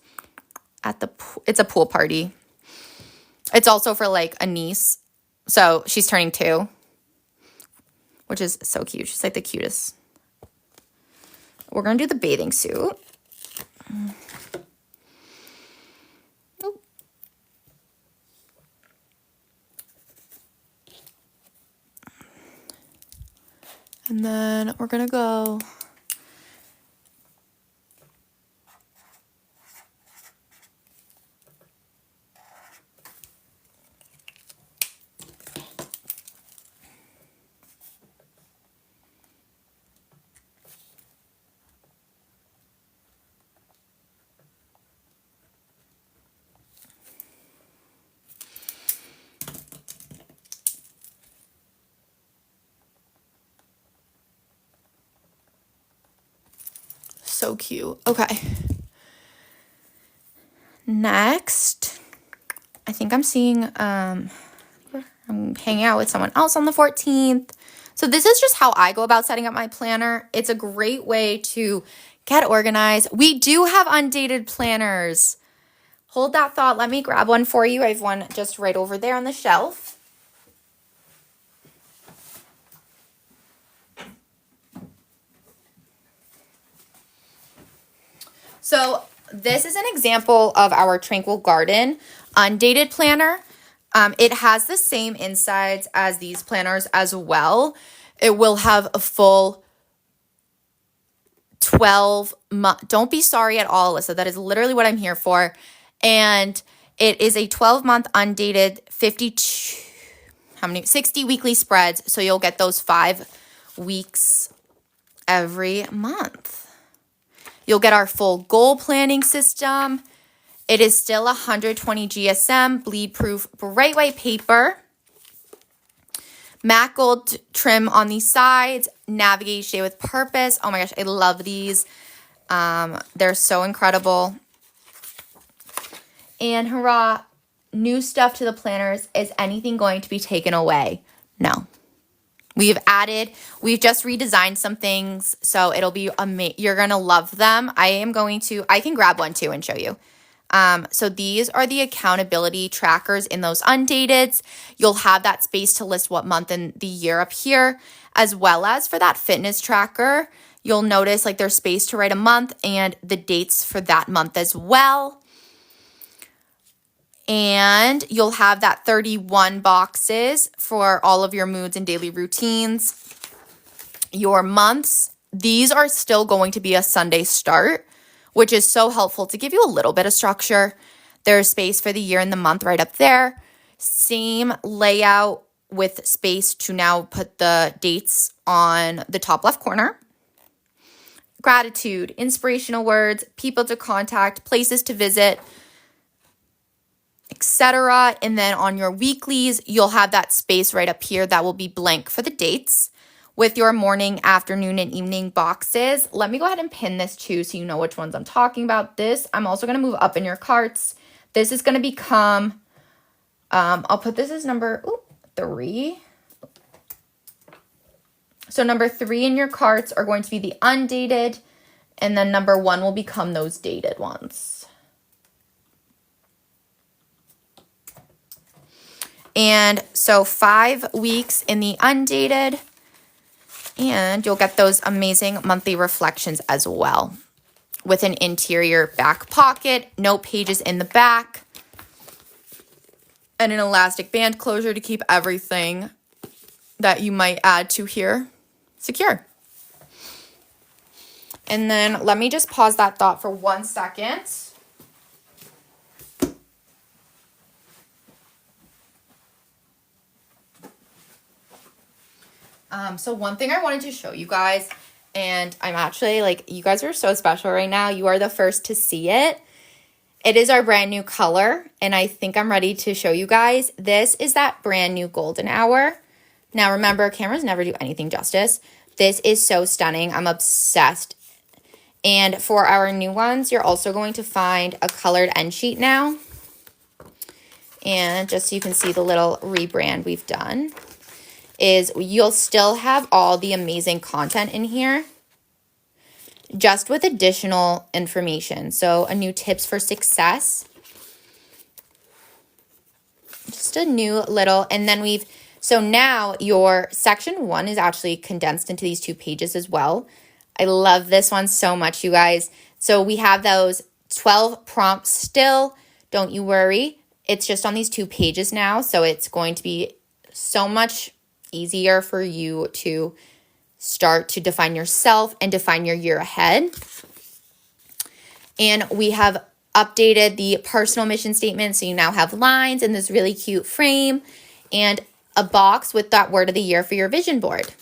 at the, it's a pool party. It's also for, like, a niece. So she's turning 2. Which is so cute. She's like the cutest. We're going to do the bathing suit. Oh. And then we're going to go. So cute. Okay. Next, I think I'm seeing, I'm hanging out with someone else on the 14th. So this is just how I go about setting up my planner. It's a great way to get organized. We do have undated planners. Hold that thought. Let me grab one for you. I have one just right over there on the shelf. So this is an example of our Tranquil Garden undated planner. It has the same insides as these planners as well. It will have a full 12 month. Don't be sorry at all, Alyssa. That is literally what I'm here for. And it is a 12-month undated 60 weekly spreads. So you'll get those 5 weeks every month. You'll get our full goal planning system. It is still 120 GSM, bleed-proof, bright white paper. Matte gold trim on the sides. Navigate each day with purpose. Oh my gosh, I love these. They're so incredible. And hurrah, new stuff to the planners. Is anything going to be taken away? No. We've just redesigned some things, so it'll be amazing. You're going to love them. I can grab one too and show you. So these are the accountability trackers in those undateds. You'll have that space to list what month and the year up here, as well as for that fitness tracker. You'll notice like there's space to write a month and the dates for that month as well. And you'll have that 31 boxes for all of your moods and daily routines. Your months, these are still going to be a Sunday start, which is so helpful to give you a little bit of structure. There's space for the year and the month right up there. Same layout with space to now put the dates on the top left corner. Gratitude, inspirational words, people to contact, places to visit, etc. And then on your weeklies, you'll have that space right up here that will be blank for the dates with your morning, afternoon, and evening boxes. Let me go ahead and pin this too so you know which ones I'm talking about. This, I'm also going to move up in your carts. This is going to become, I'll put this as number 3. So number 3 in your carts are going to be the undated, and then number 1 will become those dated ones. And so 5 weeks in the undated, and you'll get those amazing monthly reflections as well with an interior back pocket, note pages in the back, and an elastic band closure to keep everything that you might add to here secure. And then let me just pause that thought for 1 second. So one thing I wanted to show you guys, and I'm actually like, you guys are so special right now. You are the first to see it. It is our brand new color, and I think I'm ready to show you guys. This is that brand new golden hour. Now remember, cameras never do anything justice. This is so stunning. I'm obsessed. And for our new ones, you're also going to find a colored end sheet now. And just so you can see the little rebrand we've done, is you'll still have all the amazing content in here, just with additional information. So a new tips for success. Just a new little, and then so now your section 1 is actually condensed into these 2 pages as well. I love this one so much, you guys. So we have those 12 prompts still. Don't you worry. It's just on these 2 pages now. So it's going to be so much easier for you to start to define yourself and define your year ahead. And we have updated the personal mission statement. So you now have lines in this really cute frame and a box with that word of the year for your vision board.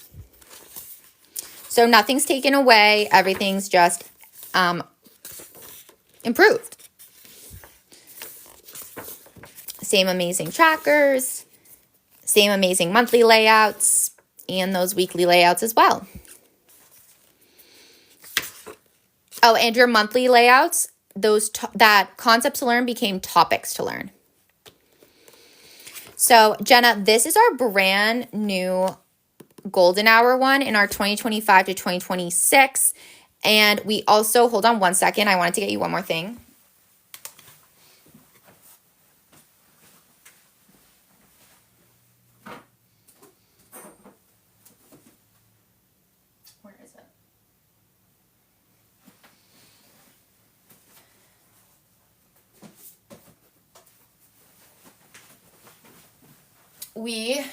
So nothing's taken away. Everything's just improved. Same amazing trackers, same amazing monthly layouts, and those weekly layouts as well. Oh, and your monthly layouts, that concepts to learn became topics to learn. So Jenna, this is our brand new golden hour one in our 2025 to 2026. And we also, hold on 1 second. I wanted to get you one more thing. Where is it? We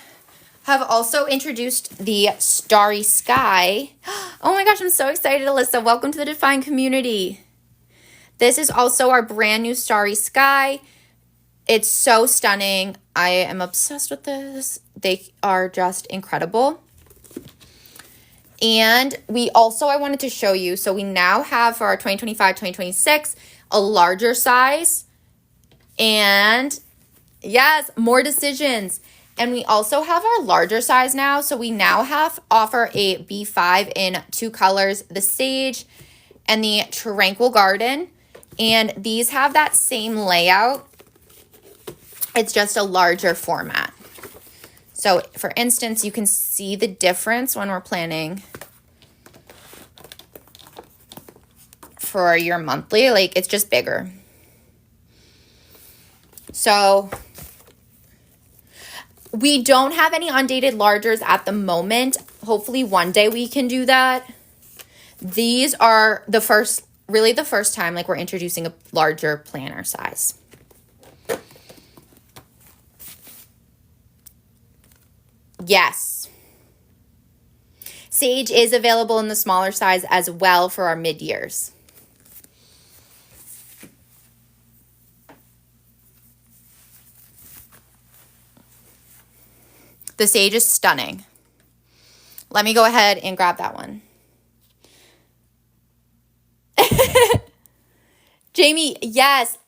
have also introduced the Starry Sky. Oh my gosh, I'm so excited, Alyssa. Welcome to the Define community. This is also our brand new Starry Sky. It's so stunning. I am obsessed with this. They are just incredible. And we also, I wanted to show you, so we now have for our 2025, 2026, a larger size. And yes, more decisions. And we also have our larger size now. So we now offer a B5 in 2 colors, the Sage and the Tranquil Garden. And these have that same layout. It's just a larger format. So for instance, you can see the difference when we're planning for your monthly, like it's just bigger. So we don't have any undated largers at the moment. Hopefully one day we can do that. These are the first time like we're introducing a larger planner size. Yes. Sage is available in the smaller size as well for our mid-years. The sage is stunning. Let me go ahead and grab that one. Jamie, yes.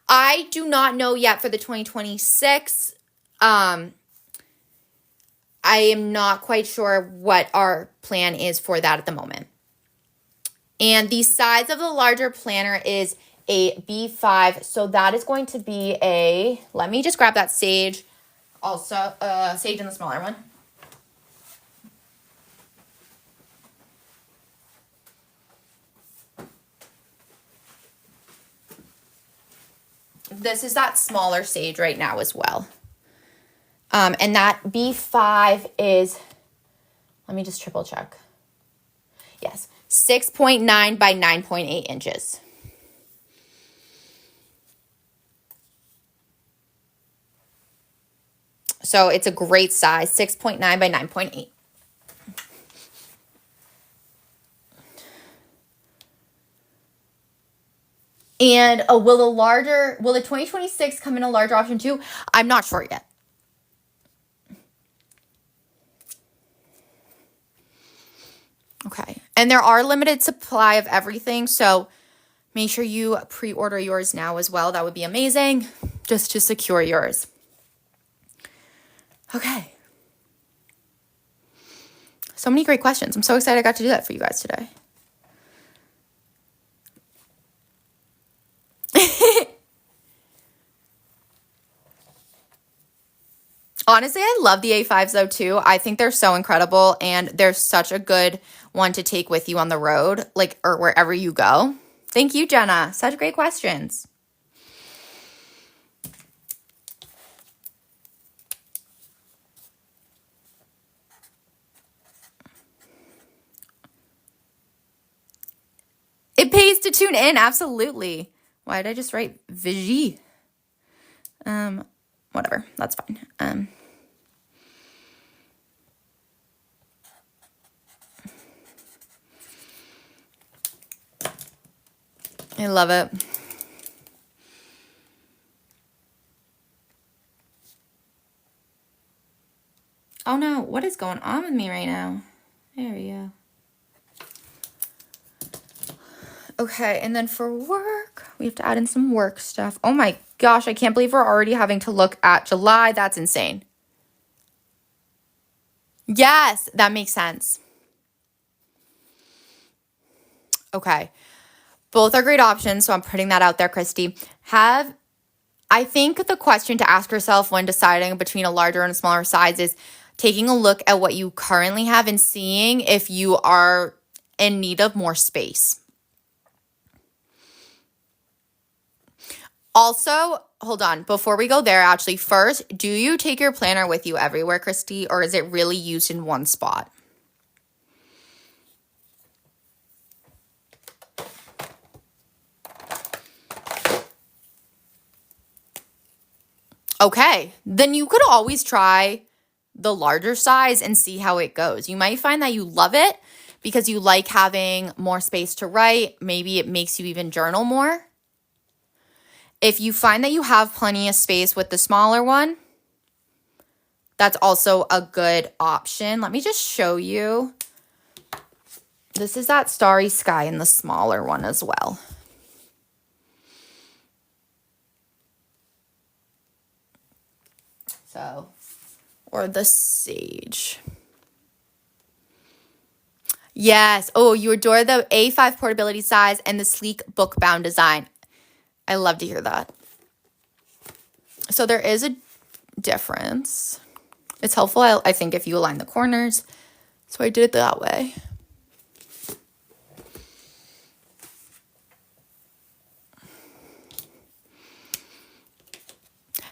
I do not know yet for the 2026. I am not quite sure what our plan is for that at the moment. And the size of the larger planner is a B5. So that is going to be a, let me just grab that sage. Also, sage in the smaller one. This is that smaller sage right now as well. And that B5 is, let me just triple check. Yes, 6.9 by 9.8 inches. So it's a great size, 6.9 by 9.8. And will the 2026 come in a larger option too? I'm not sure yet. Okay. And there are limited supply of everything, so make sure you pre-order yours now as well. That would be amazing, just to secure yours. Okay. So many great questions. I'm so excited I got to do that for you guys today. Honestly, I love the A5s though too. I think they're so incredible and they're such a good one to take with you on the road, like, or wherever you go. Thank you, Jenna. Such great questions. It pays to tune in, absolutely. Why did I just write Vigie? Whatever, that's fine. I love it. Oh no, what is going on with me right now? There we go. Okay, and then for work, we have to add in some work stuff. Oh my gosh, I can't believe we're already having to look at July. That's insane. Yes, that makes sense. Okay. Both are great options, so I'm putting that out there, Christy. I think the question to ask yourself when deciding between a larger and a smaller size is taking a look at what you currently have and seeing if you are in need of more space. Also, hold on, before we go there, actually, first, do you take your planner with you everywhere, Christy, or is it really used in one spot? Okay, then you could always try the larger size and see how it goes. You might find that you love it because you like having more space to write. Maybe it makes you even journal more. If you find that you have plenty of space with the smaller one, that's also a good option. Let me just show you. This is that starry sky in the smaller one as well. So, or the sage. Yes. Oh, you adore the A5 portability size and the sleek book bound design. I love to hear that. So there is a difference. It's helpful, I think, if you align the corners. So I did it that way.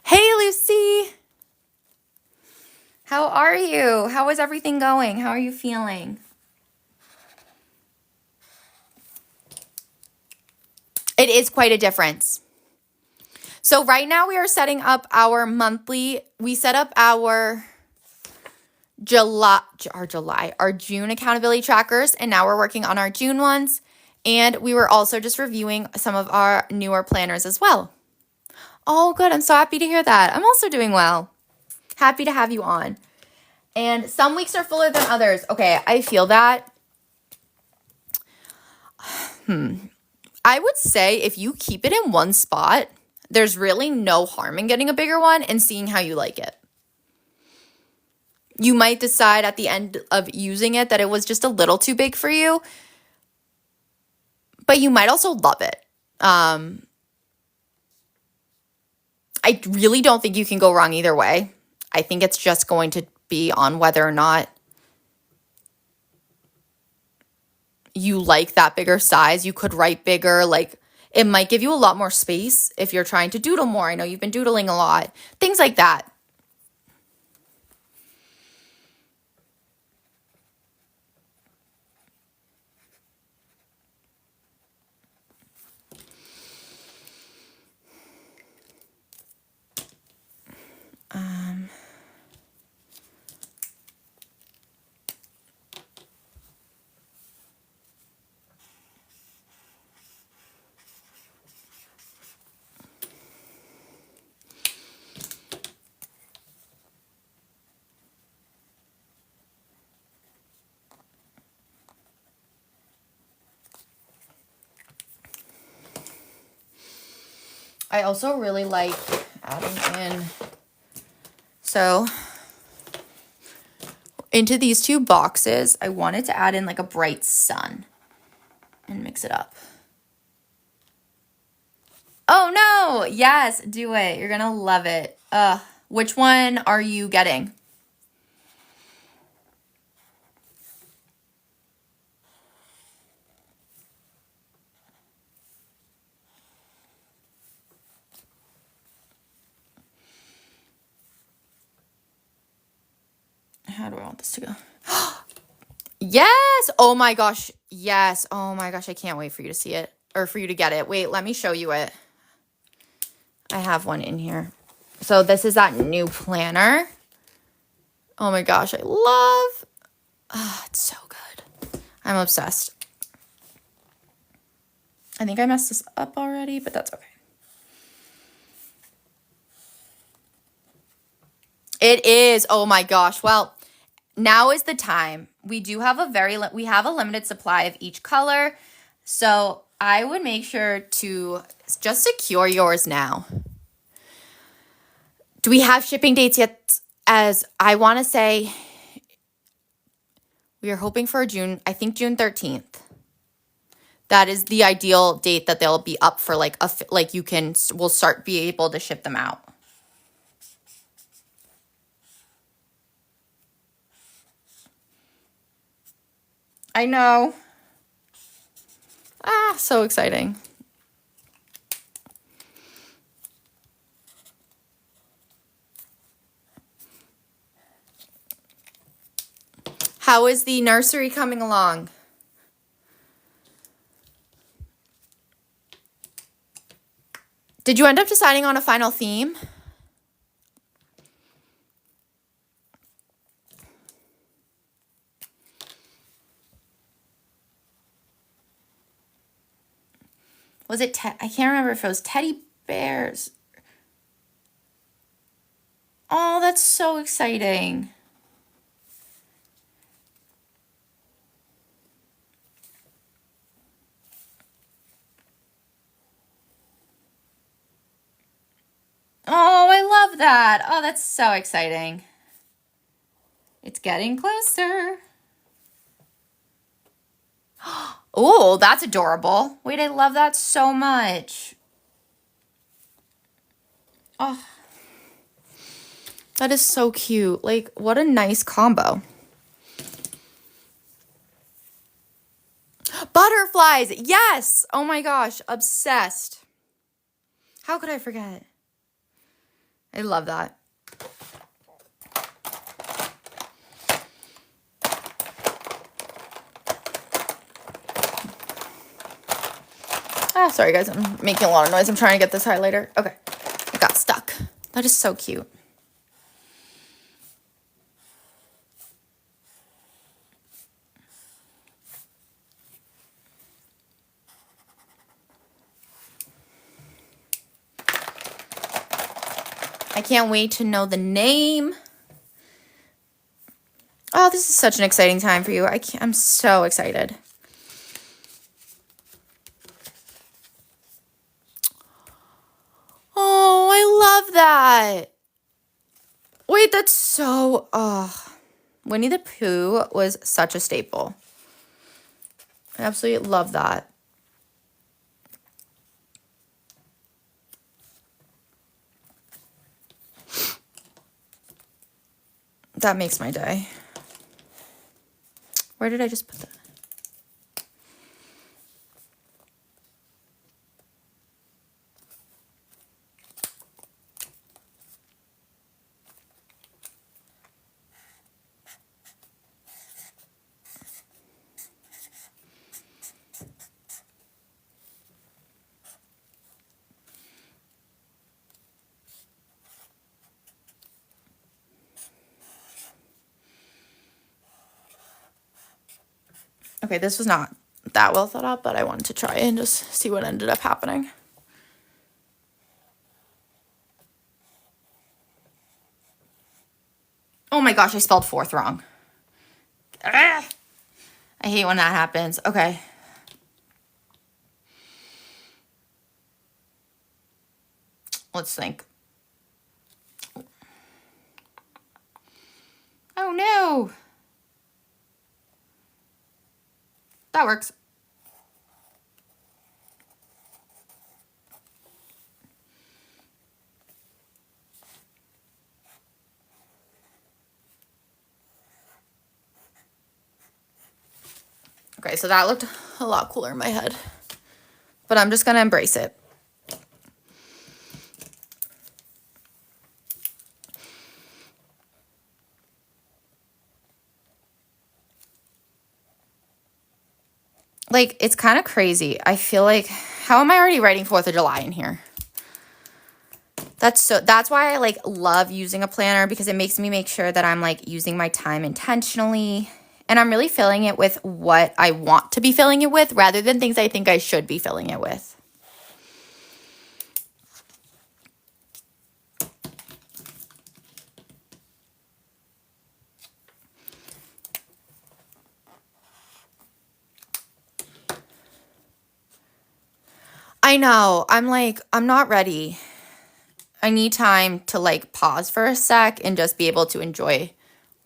Hey, Lucy. How are you? How is everything going? How are you feeling? It is quite a difference. So right now we are setting up our monthly, we set up our our June accountability trackers, and now we're working on our June ones. And we were also just reviewing some of our newer planners as well. Oh, good. I'm so happy to hear that. I'm also doing well. Happy to have you on. And some weeks are fuller than others. Okay, I feel that. I would say if you keep it in one spot, there's really no harm in getting a bigger one and seeing how you like it. You might decide at the end of using it that it was just a little too big for you, but you might also love it. I really don't think you can go wrong either way. I think it's just going to be on whether or not you like that bigger size. You could write bigger. Like, it might give you a lot more space if you're trying to doodle more. I know you've been doodling a lot. Things like that. I also really like adding in, so into these two boxes, I wanted to add in like a bright sun and mix it up. Oh no, yes, do it. You're gonna love it. Which one are you getting? How do I want this to go? Yes! Oh my gosh. Yes. Oh my gosh. I can't wait for you to see it or for you to get it. Wait, let me show you it. I have one in here. So this is that new planner. Oh my gosh. I love. Oh, it's so good. I'm obsessed. I think I messed this up already, but that's okay. It is. Oh my gosh. Well, now is the time. We do have we have a limited supply of each color. So I would make sure to just secure yours now. Do we have shipping dates yet? As I want to say, we are hoping for June 13th. That is the ideal date that they'll be up for, like we'll start be able to ship them out. I know. So exciting. How is the nursery coming along? Did you end up deciding on a final theme? Was it, I can't remember if it was teddy bears. Oh, that's so exciting. Oh, I love that. Oh, that's so exciting. It's getting closer. Oh, that's adorable. Wait, I love that so much. Oh, that is so cute. Like, what a nice combo. Butterflies. Yes. Oh my gosh. Obsessed. How could I forget? I love that. Sorry guys, I'm making a lot of noise. I'm trying to get this highlighter. Okay. That is so cute. I can't wait to know the name. Oh, this is such an exciting time for you. I'm so excited. Oh, I love that. Wait, that's so... Oh, Winnie the Pooh was such a staple. I absolutely love that. That makes my day. Where did I just put that? Okay, this was not that well thought out, but I wanted to try and just see what ended up happening. Oh my gosh, I spelled fourth wrong. Ugh. I hate when that happens. Okay. Let's think. Oh no. That works. Okay, so that looked a lot cooler in my head. But I'm just going to embrace it. Like, it's kind of crazy. I feel like, how am I already writing 4th of July in here? That's why I like love using a planner, because it makes me make sure that I'm like using my time intentionally, and I'm really filling it with what I want to be filling it with rather than things I think I should be filling it with. I know. I'm like, I'm not ready. I need time to like pause for a sec and just be able to enjoy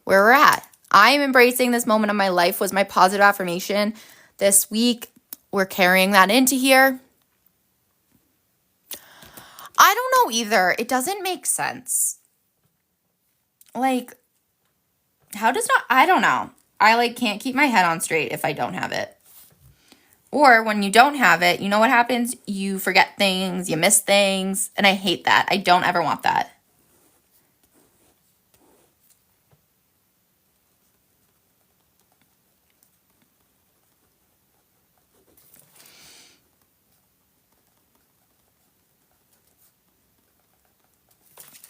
where we're at. I'm embracing this moment of my life was my positive affirmation this week. We're carrying that into here. I don't know either. It doesn't make sense. Like, how does not, I don't know. I like can't keep my head on straight if I don't have it. Or when you don't have it, you know what happens? You forget things, you miss things, and I hate that. I don't ever want that.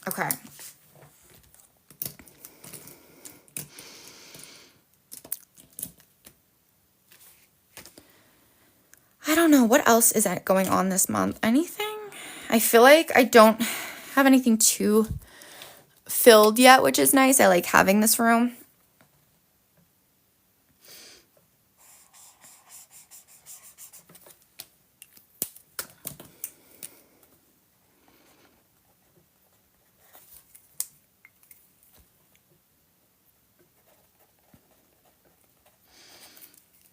Okay. I don't know. What else is going on this month? Anything? I feel like I don't have anything too filled yet, which is nice. I like having this room.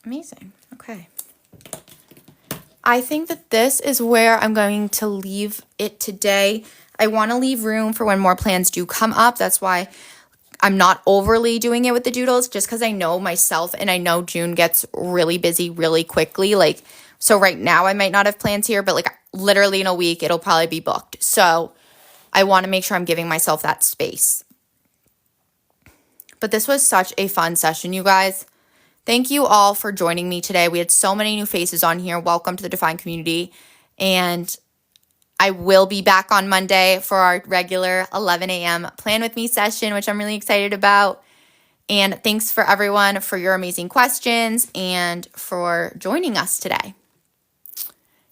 Amazing. Okay. I think that this is where I'm going to leave it today. I want to leave room for when more plans do come up. That's why I'm not overly doing it with the doodles, just because I know myself and I know June gets really busy really quickly. Like, so right now I might not have plans here, but like literally in a week, it'll probably be booked. So I want to make sure I'm giving myself that space. But this was such a fun session, you guys. Thank you all for joining me today. We had so many new faces on here. Welcome to the Define community. And I will be back on Monday for our regular 11 a.m. Plan With Me session, which I'm really excited about. And thanks for everyone for your amazing questions and for joining us today.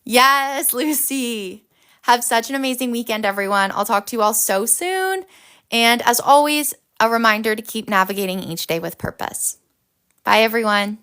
Yes, Lucy. Have such an amazing weekend, everyone. I'll talk to you all so soon. And as always, a reminder to keep navigating each day with purpose. Bye, everyone.